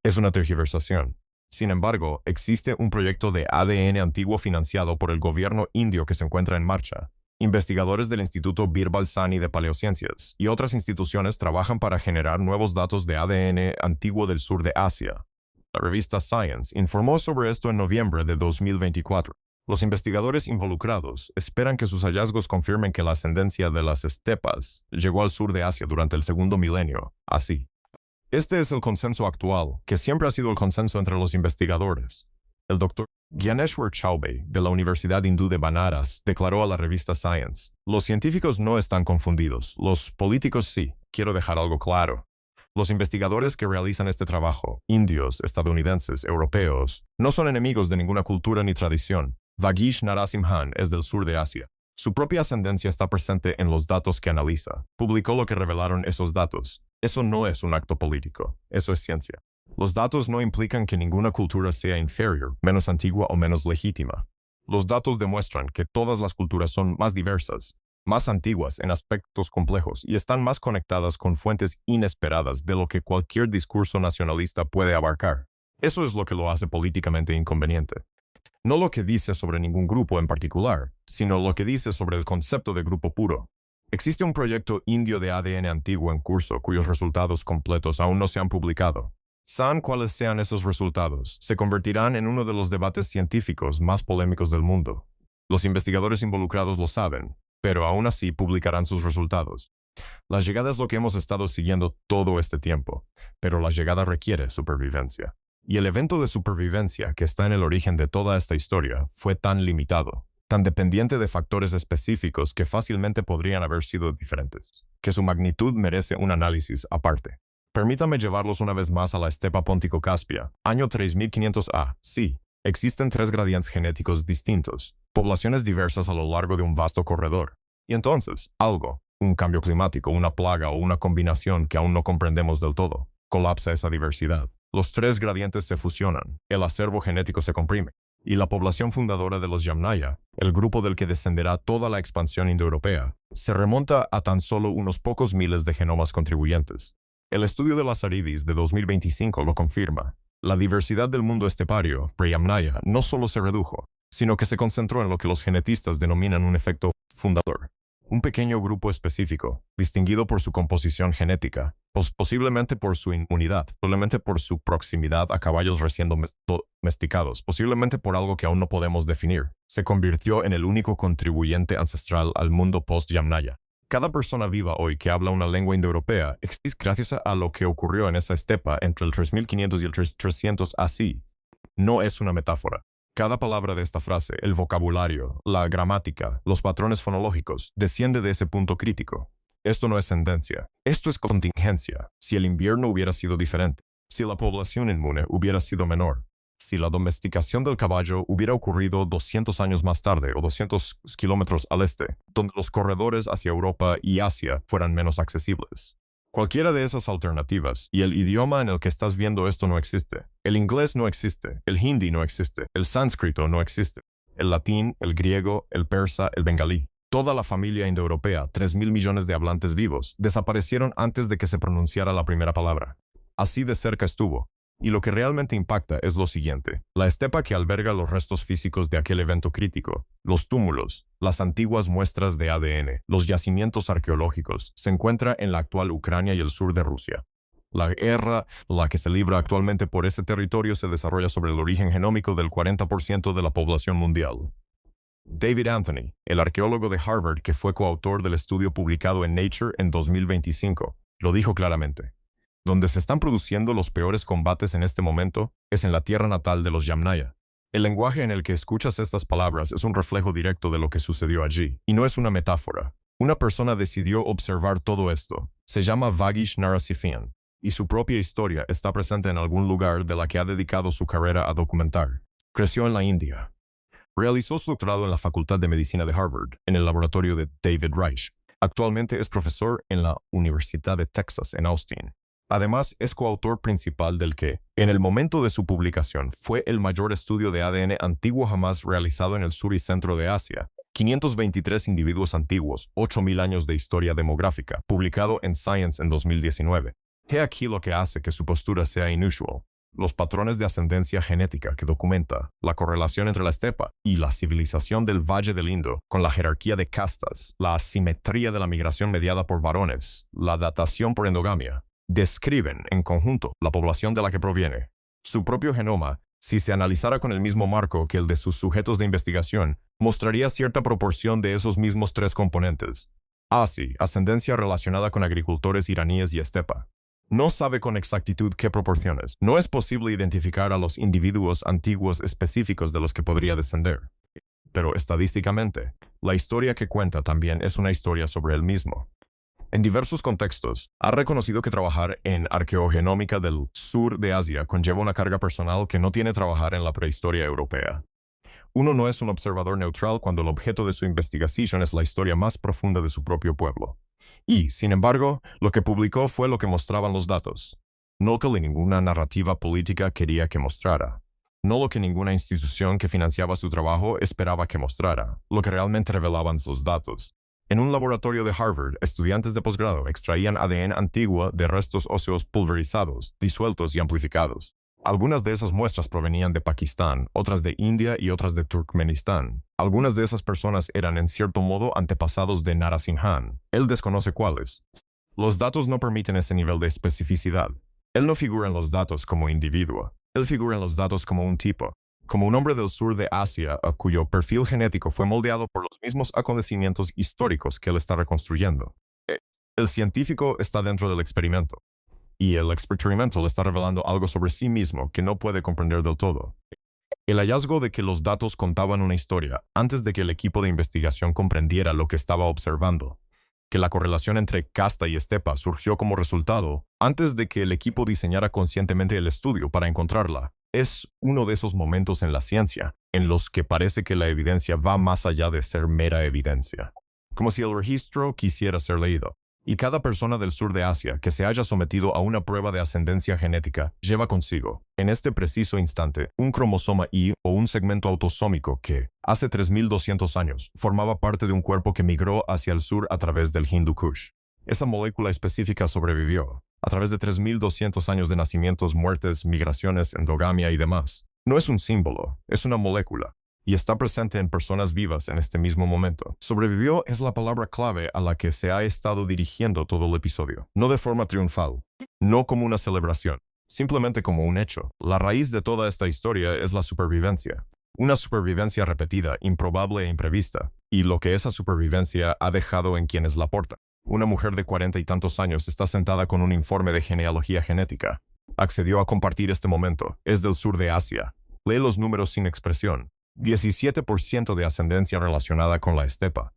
Es una tergiversación. Sin embargo, existe un proyecto de ADN antiguo financiado por el gobierno indio que se encuentra en marcha. Investigadores del Instituto Birbal Sahni de Paleociencias y otras instituciones trabajan para generar nuevos datos de ADN antiguo del sur de Asia. La revista Science informó sobre esto en noviembre de 2024. Los investigadores involucrados esperan que sus hallazgos confirmen que la ascendencia de las estepas llegó al sur de Asia durante el segundo milenio, así. Este es el consenso actual, que siempre ha sido el consenso entre los investigadores. El doctor Gyaneshwar Chaubey, de la Universidad Hindú de Banaras, declaró a la revista Science: "Los científicos no están confundidos, los políticos sí. Quiero dejar algo claro. Los investigadores que realizan este trabajo, indios, estadounidenses, europeos, no son enemigos de ninguna cultura ni tradición. Vagish Narasimhan es del sur de Asia. Su propia ascendencia está presente en los datos que analiza. Publicó lo que revelaron esos datos. Eso no es un acto político, eso es ciencia. Los datos no implican que ninguna cultura sea inferior, menos antigua o menos legítima. Los datos demuestran que todas las culturas son más diversas, más antiguas en aspectos complejos y están más conectadas con fuentes inesperadas de lo que cualquier discurso nacionalista puede abarcar. Eso es lo que lo hace políticamente inconveniente. No lo que dice sobre ningún grupo en particular, sino lo que dice sobre el concepto de grupo puro. Existe un proyecto indio de ADN antiguo en curso cuyos resultados completos aún no se han publicado. Sean cuáles sean esos resultados, se convertirán en uno de los debates científicos más polémicos del mundo. Los investigadores involucrados lo saben, pero aún así publicarán sus resultados. La llegada es lo que hemos estado siguiendo todo este tiempo, pero la llegada requiere supervivencia. Y el evento de supervivencia que está en el origen de toda esta historia fue tan limitado, tan dependiente de factores específicos que fácilmente podrían haber sido diferentes, que su magnitud merece un análisis aparte. Permítame llevarlos una vez más a la estepa póntico-caspia, año 3500 A. Sí, existen 3 gradientes genéticos distintos, poblaciones diversas a lo largo de un vasto corredor. Y entonces, algo, un cambio climático, una plaga o una combinación que aún no comprendemos del todo, colapsa esa diversidad. Los 3 gradientes se fusionan, el acervo genético se comprime, y la población fundadora de los Yamnaya, el grupo del que descenderá toda la expansión indoeuropea, se remonta a tan solo unos pocos miles de genomas contribuyentes. El estudio de las Aridis de 2025 lo confirma. La diversidad del mundo estepario, pre-Yamnaya, no solo se redujo, sino que se concentró en lo que los genetistas denominan un efecto fundador. Un pequeño grupo específico, distinguido por su composición genética, posiblemente por su inmunidad, posiblemente por su proximidad a caballos recién domesticados, posiblemente por algo que aún no podemos definir, se convirtió en el único contribuyente ancestral al mundo post-Yamnaya. Cada persona viva hoy que habla una lengua indoeuropea existe gracias a lo que ocurrió en esa estepa entre el 3500 y el 300 así. No es una metáfora. Cada palabra de esta frase, el vocabulario, la gramática, los patrones fonológicos, desciende de ese punto crítico. Esto no es tendencia, esto es contingencia. Si el invierno hubiera sido diferente, si la población inmune hubiera sido menor, si la domesticación del caballo hubiera ocurrido 200 años más tarde o 200 kilómetros al este, donde los corredores hacia Europa y Asia fueran menos accesibles. Cualquiera de esas alternativas, y el idioma en el que estás viendo esto no existe. El inglés no existe, el hindi no existe, el sánscrito no existe, el latín, el griego, el persa, el bengalí. Toda la familia indoeuropea, 3.000 millones de hablantes vivos, desaparecieron antes de que se pronunciara la primera palabra. Así de cerca estuvo. Y lo que realmente impacta es lo siguiente. La estepa que alberga los restos físicos de aquel evento crítico, los túmulos, las antiguas muestras de ADN, los yacimientos arqueológicos, se encuentra en la actual Ucrania y el sur de Rusia. La guerra, la que se libra actualmente por ese territorio, se desarrolla sobre el origen genómico del 40% de la población mundial. David Anthony, el arqueólogo de Harvard que fue coautor del estudio publicado en Nature en 2025, lo dijo claramente. Donde se están produciendo los peores combates en este momento es en la tierra natal de los Yamnaya. El lenguaje en el que escuchas estas palabras es un reflejo directo de lo que sucedió allí, y no es una metáfora. Una persona decidió observar todo esto. Se llama Vagish Narasimhan, y su propia historia está presente en algún lugar de la que ha dedicado su carrera a documentar. Creció en la India. Realizó su doctorado en la Facultad de Medicina de Harvard, en el laboratorio de David Reich. Actualmente es profesor en la Universidad de Texas en Austin. Además, es coautor principal del que, en el momento de su publicación, fue el mayor estudio de ADN antiguo jamás realizado en el sur y centro de Asia. 523 individuos antiguos, 8.000 años de historia demográfica, publicado en Science en 2019. He aquí lo que hace que su postura sea inusual. Los patrones de ascendencia genética que documenta la correlación entre la estepa y la civilización del Valle del Indo, con la jerarquía de castas, la asimetría de la migración mediada por varones, la datación por endogamia, describen en conjunto la población de la que proviene. Su propio genoma Si se analizara con el mismo marco que el de sus sujetos de investigación, mostraría cierta proporción de esos mismos tres componentes. Sí, ascendencia relacionada con agricultores iraníes y estepa. No sabe con exactitud qué proporciones. No es posible identificar a los individuos antiguos específicos de los que podría descender. Pero estadísticamente, la historia que cuenta también es una historia sobre él mismo. En diversos contextos, ha reconocido que trabajar en arqueogenómica del sur de Asia conlleva una carga personal que no tiene trabajar en la prehistoria europea. Uno no es un observador neutral cuando el objeto de su investigación es la historia más profunda de su propio pueblo. Y, sin embargo, lo que publicó fue lo que mostraban los datos. No lo que ninguna narrativa política quería que mostrara. No lo que ninguna institución que financiaba su trabajo esperaba que mostrara, lo que realmente revelaban los datos. En un laboratorio de Harvard, estudiantes de posgrado extraían ADN antiguo de restos óseos pulverizados, disueltos y amplificados. Algunas de esas muestras provenían de Pakistán, otras de India y otras de Turkmenistán. Algunas de esas personas eran en cierto modo antepasados de Narasimhan. Él desconoce cuáles. Los datos no permiten ese nivel de especificidad. Él no figura en los datos como individuo. Él figura en los datos como un tipo, como un hombre del sur de Asia cuyo perfil genético fue moldeado por los mismos acontecimientos históricos que él está reconstruyendo. El científico está dentro del experimento, y el experimento le está revelando algo sobre sí mismo que no puede comprender del todo. El hallazgo de que los datos contaban una historia antes de que el equipo de investigación comprendiera lo que estaba observando, que la correlación entre casta y estepa surgió como resultado antes de que el equipo diseñara conscientemente el estudio para encontrarla, es uno de esos momentos en la ciencia en los que parece que la evidencia va más allá de ser mera evidencia, como si el registro quisiera ser leído. Y cada persona del sur de Asia que se haya sometido a una prueba de ascendencia genética lleva consigo, en este preciso instante, un cromosoma Y o un segmento autosómico que, hace 3200 años, formaba parte de un cuerpo que migró hacia el sur a través del Hindu Kush. Esa molécula específica sobrevivió, a través de 3200 años de nacimientos, muertes, migraciones, endogamia y demás. No es un símbolo, es una molécula. Y está presente en personas vivas en este mismo momento. Sobrevivió es la palabra clave a la que se ha estado dirigiendo todo el episodio. No de forma triunfal, no como una celebración, simplemente como un hecho. La raíz de toda esta historia es la supervivencia. Una supervivencia repetida, improbable e imprevista, y lo que esa supervivencia ha dejado en quienes la portan. Una mujer de 40 y tantos años está sentada con un informe de genealogía genética. Accedió a compartir este momento. Es del sur de Asia. Lee los números sin expresión. 17% de ascendencia relacionada con la estepa,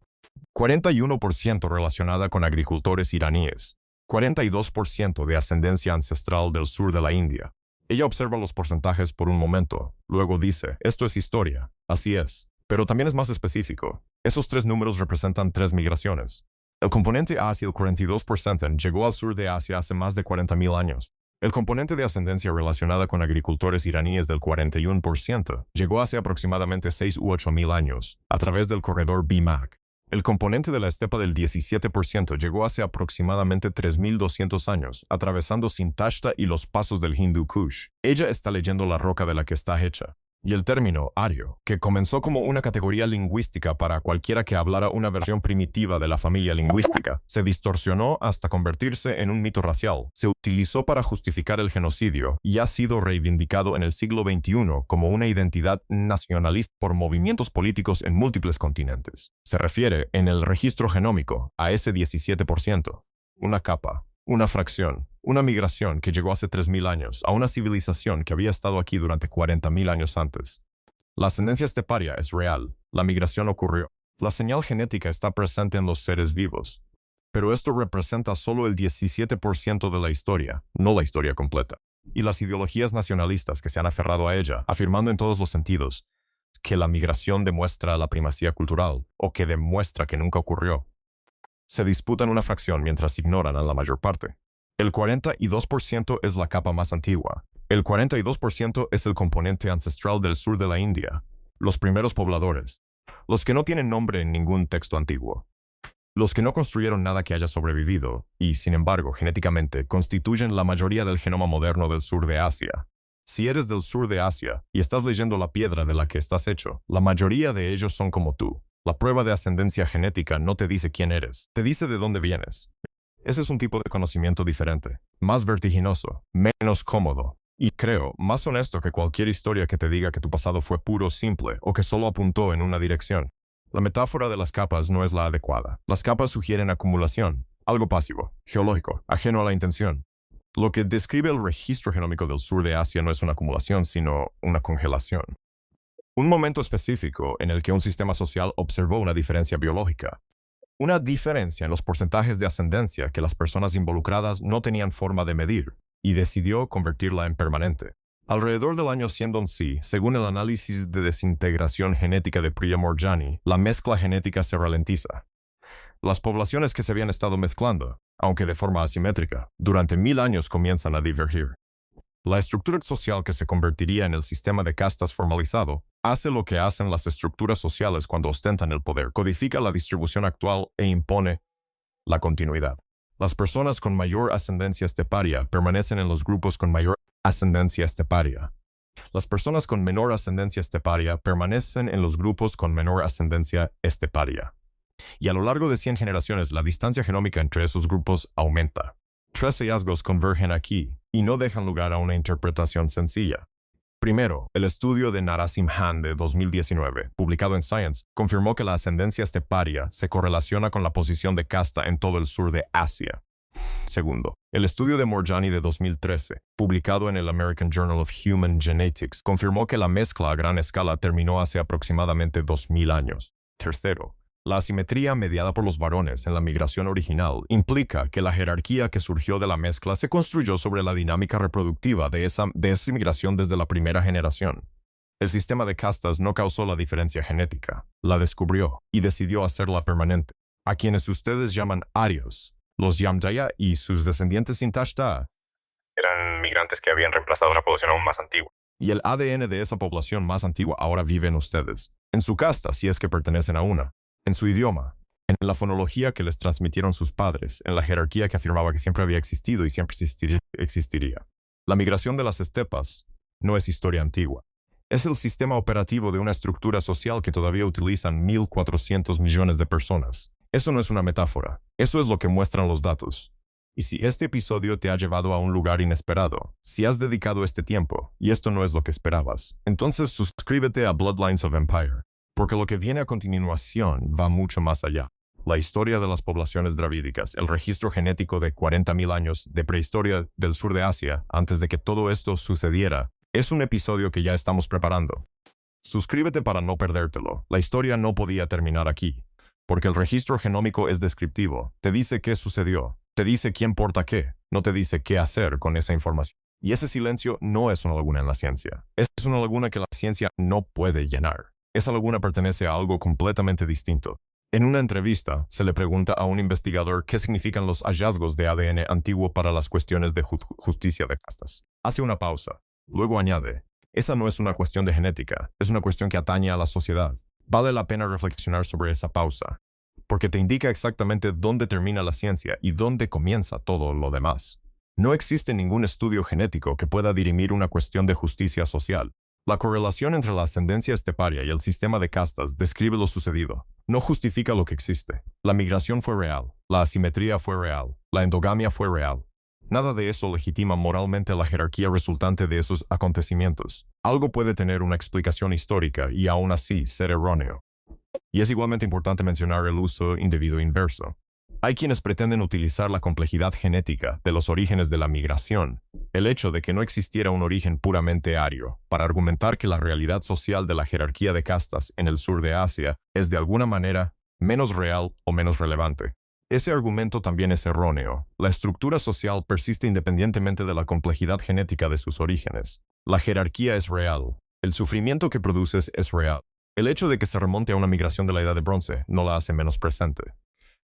41% relacionada con agricultores iraníes, 42% de ascendencia ancestral del sur de la India. Ella observa los porcentajes por un momento, luego dice, esto es historia, así es, pero también es más específico. Esos tres números representan tres migraciones. El componente Asia, el 42%, llegó al sur de Asia hace más de 40.000 años. El componente de ascendencia relacionada con agricultores iraníes del 41% llegó hace aproximadamente 6 u 8 mil años, a través del corredor BMAC. El componente de la estepa del 17% llegó hace aproximadamente 3.200 años, atravesando Sintashta y los pasos del Hindu Kush. Ella está leyendo la roca de la que está hecha. Y el término ario, que comenzó como una categoría lingüística para cualquiera que hablara una versión primitiva de la familia lingüística, se distorsionó hasta convertirse en un mito racial. Se utilizó para justificar el genocidio y ha sido reivindicado en el siglo XXI como una identidad nacionalista por movimientos políticos en múltiples continentes. Se refiere, en el registro genómico, a ese 17%, una capa, una fracción, una migración que llegó hace 3.000 años a una civilización que había estado aquí durante 40.000 años antes. La ascendencia esteparia es real, la migración ocurrió. La señal genética está presente en los seres vivos. Pero esto representa solo el 17% de la historia, no la historia completa. Y las ideologías nacionalistas que se han aferrado a ella, afirmando en todos los sentidos que la migración demuestra la primacía cultural, o que demuestra que nunca ocurrió, se disputan una fracción mientras ignoran a la mayor parte. El 42% es la capa más antigua. El 42% es el componente ancestral del sur de la India, los primeros pobladores, los que no tienen nombre en ningún texto antiguo, los que no construyeron nada que haya sobrevivido y, sin embargo, genéticamente constituyen la mayoría del genoma moderno del sur de Asia. Si eres del sur de Asia y estás leyendo la piedra de la que estás hecho, la mayoría de ellos son como tú. La prueba de ascendencia genética no te dice quién eres, te dice de dónde vienes. Ese es un tipo de conocimiento diferente, más vertiginoso, menos cómodo, Y creo, más honesto que cualquier historia que te diga que tu pasado fue puro o simple o que solo apuntó en una dirección. La metáfora de las capas no es la adecuada. Las capas sugieren acumulación, algo pasivo, geológico, ajeno a la intención. Lo que describe el registro genómico del sur de Asia no es una acumulación, sino una congelación. Un momento específico en el que un sistema social observó una diferencia biológica. Una diferencia en los porcentajes de ascendencia que las personas involucradas no tenían forma de medir, y decidió convertirla en permanente. Alrededor del año 100 según el análisis de desintegración genética de Priya Moorjani, la mezcla genética se ralentiza. Las poblaciones que se habían estado mezclando, aunque de forma asimétrica, durante 1000 años comienzan a divergir. La estructura social que se convertiría en el sistema de castas formalizado hace lo que hacen las estructuras sociales cuando ostentan el poder, codifica la distribución actual e impone la continuidad. Las personas con mayor ascendencia esteparia permanecen en los grupos con mayor ascendencia esteparia. Las personas con menor ascendencia esteparia permanecen en los grupos con menor ascendencia esteparia. Y a lo largo de 100 generaciones, la distancia genómica entre esos grupos aumenta. 3 hallazgos convergen aquí y no dejan lugar a una interpretación sencilla. Primero, el estudio de Narasimhan de 2019, publicado en Science, confirmó que la ascendencia esteparia se correlaciona con la posición de casta en todo el sur de Asia. Segundo, el estudio de Moorjani de 2013, publicado en el American Journal of Human Genetics, confirmó que la mezcla a gran escala terminó hace aproximadamente 2000 años. Tercero, la asimetría mediada por los varones en la migración original implica que la jerarquía que surgió de la mezcla se construyó sobre la dinámica reproductiva de esa migración desde la primera generación. El sistema de castas no causó la diferencia genética, la descubrió y decidió hacerla permanente. A quienes ustedes llaman arios, los Yamdaya y sus descendientes Intashta eran migrantes que habían reemplazado una población aún más antigua. Y el ADN de esa población más antigua ahora vive en ustedes, en su casta si es que pertenecen a una, en su idioma, en la fonología que les transmitieron sus padres, en la jerarquía que afirmaba que siempre había existido y siempre existiría. La migración de las estepas no es historia antigua. Es el sistema operativo de una estructura social que todavía utilizan 1.400 millones de personas. Eso no es una metáfora, eso es lo que muestran los datos. Y si este episodio te ha llevado a un lugar inesperado, si has dedicado este tiempo y esto no es lo que esperabas, entonces suscríbete a Bloodlines of Empire, porque lo que viene a continuación va mucho más allá. La historia de las poblaciones dravídicas, el registro genético de 40.000 años de prehistoria del sur de Asia, antes de que todo esto sucediera, es un episodio que ya estamos preparando. Suscríbete para no perdértelo. La historia no podía terminar aquí, porque el registro genómico es descriptivo, te dice qué sucedió, te dice quién porta qué, no te dice qué hacer con esa información. Y ese silencio no es una laguna en la ciencia, es una laguna que la ciencia no puede llenar. Esa laguna pertenece a algo completamente distinto. En una entrevista, se le pregunta a un investigador qué significan los hallazgos de ADN antiguo para las cuestiones de justicia de castas. Hace una pausa. Luego añade, esa no es una cuestión de genética, es una cuestión que atañe a la sociedad. Vale la pena reflexionar sobre esa pausa, porque te indica exactamente dónde termina la ciencia y dónde comienza todo lo demás. No existe ningún estudio genético que pueda dirimir una cuestión de justicia social. La correlación entre la ascendencia esteparia y el sistema de castas describe lo sucedido. No justifica lo que existe. La migración fue real, la asimetría fue real, la endogamia fue real. Nada de eso legitima moralmente la jerarquía resultante de esos acontecimientos. Algo puede tener una explicación histórica y aún así ser erróneo. Y es igualmente importante mencionar el uso indebido inverso. Hay quienes pretenden utilizar la complejidad genética de los orígenes de la migración, el hecho de que no existiera un origen puramente ario, para argumentar que la realidad social de la jerarquía de castas en el sur de Asia es de alguna manera menos real o menos relevante. Ese argumento también es erróneo. La estructura social persiste independientemente de la complejidad genética de sus orígenes. La jerarquía es real. El sufrimiento que produces es real. El hecho de que se remonte a una migración de la Edad de Bronce no la hace menos presente.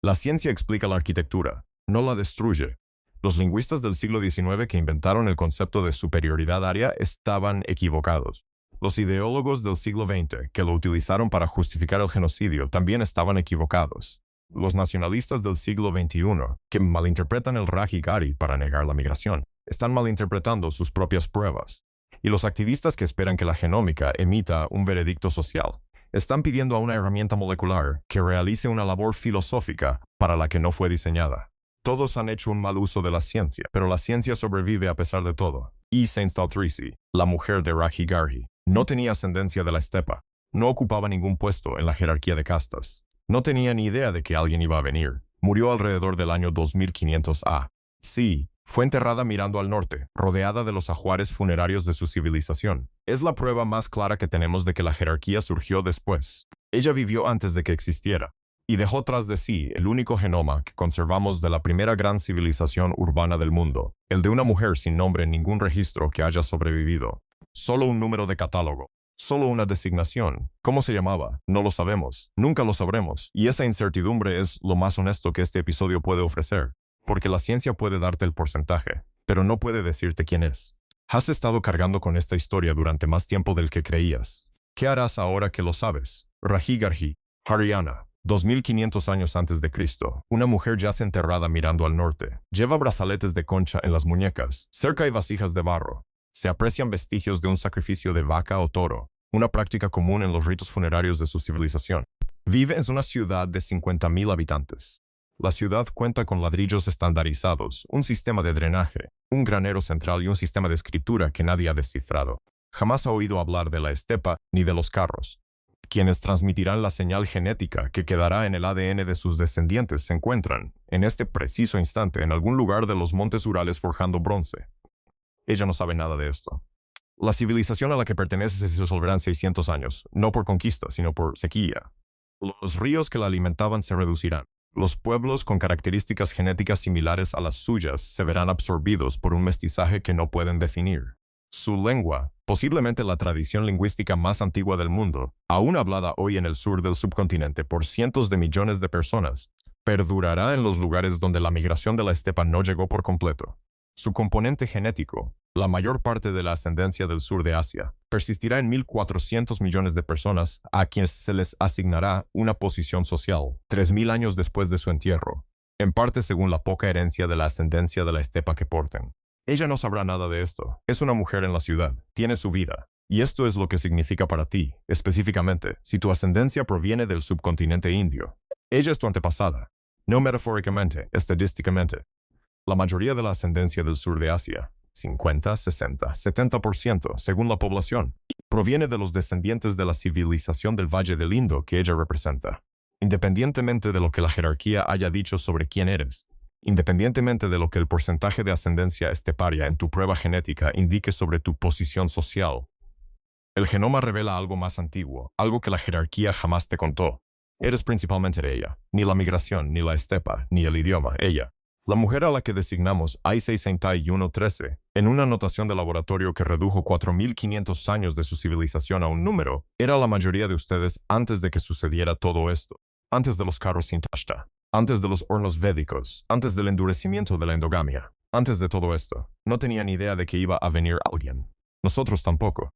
La ciencia explica la arquitectura, no la destruye. Los lingüistas del siglo XIX que inventaron el concepto de superioridad aria estaban equivocados. Los ideólogos del siglo XX que lo utilizaron para justificar el genocidio también estaban equivocados. Los nacionalistas del siglo XXI que malinterpretan el Rajigari para negar la migración están malinterpretando sus propias pruebas. Y los activistas que esperan que la genómica emita un veredicto social están pidiendo a una herramienta molecular que realice una labor filosófica para la que no fue diseñada. Todos han hecho un mal uso de la ciencia, pero la ciencia sobrevive a pesar de todo. y Sainstaltrisi, la mujer de Rakhigarhi. No tenía ascendencia de la estepa. No ocupaba ningún puesto en la jerarquía de castas. No tenía ni idea de que alguien iba a venir. Murió alrededor del año 2500 A. Sí, fue enterrada mirando al norte, rodeada de los ajuares funerarios de su civilización. Es la prueba más clara que tenemos de que la jerarquía surgió después. Ella vivió antes de que existiera, y dejó tras de sí el único genoma que conservamos de la primera gran civilización urbana del mundo, el de una mujer sin nombre en ningún registro que haya sobrevivido. Solo un número de catálogo. Solo una designación. ¿Cómo se llamaba? No lo sabemos. Nunca lo sabremos. Y esa incertidumbre es lo más honesto que este episodio puede ofrecer. Porque la ciencia puede darte el porcentaje, pero no puede decirte quién es. Has estado cargando con esta historia durante más tiempo del que creías. ¿Qué harás ahora que lo sabes? Rakhigarhi, Haryana, 2500 años antes de Cristo. Una mujer yace enterrada mirando al norte. Lleva brazaletes de concha en las muñecas. Cerca hay vasijas de barro. Se aprecian vestigios de un sacrificio de vaca o toro, una práctica común en los ritos funerarios de su civilización. Vive en una ciudad de 50.000 habitantes. La ciudad cuenta con ladrillos estandarizados, un sistema de drenaje, un granero central y un sistema de escritura que nadie ha descifrado. Jamás ha oído hablar de la estepa ni de los carros. Quienes transmitirán la señal genética que quedará en el ADN de sus descendientes se encuentran, en este preciso instante, en algún lugar de los montes Urales forjando bronce. Ella no sabe nada de esto. La civilización a la que pertenece se disolverá en 600 años, no por conquista, sino por sequía. Los ríos que la alimentaban se reducirán. Los pueblos con características genéticas similares a las suyas se verán absorbidos por un mestizaje que no pueden definir. Su lengua, posiblemente la tradición lingüística más antigua del mundo, aún hablada hoy en el sur del subcontinente por cientos de millones de personas, perdurará en los lugares donde la migración de la estepa no llegó por completo. Su componente genético, la mayor parte de la ascendencia del sur de Asia, persistirá en 1.400 millones de personas a quienes se les asignará una posición social, 3.000 años después de su entierro, en parte según la poca herencia de la ascendencia de la estepa que porten. Ella no sabrá nada de esto. Es una mujer en la ciudad, tiene su vida. Y esto es lo que significa para ti, específicamente, si tu ascendencia proviene del subcontinente indio. Ella es tu antepasada, no metafóricamente, estadísticamente. La mayoría de la ascendencia del sur de Asia, 50, 60, 70%, según la población, proviene de los descendientes de la civilización del Valle del Indo que ella representa. Independientemente de lo que la jerarquía haya dicho sobre quién eres, independientemente de lo que el porcentaje de ascendencia esteparia en tu prueba genética indique sobre tu posición social, el genoma revela algo más antiguo, algo que la jerarquía jamás te contó. Eres principalmente ella, ni la migración, ni la estepa, ni el idioma, ella. La mujer a la que designamos I-6113, en una anotación de laboratorio que redujo 4.500 años de su civilización a un número, era la mayoría de ustedes antes de que sucediera todo esto, antes de los carros sin tashta, antes de los hornos védicos, antes del endurecimiento de la endogamia, antes de todo esto. No tenían idea de que iba a venir alguien. Nosotros tampoco.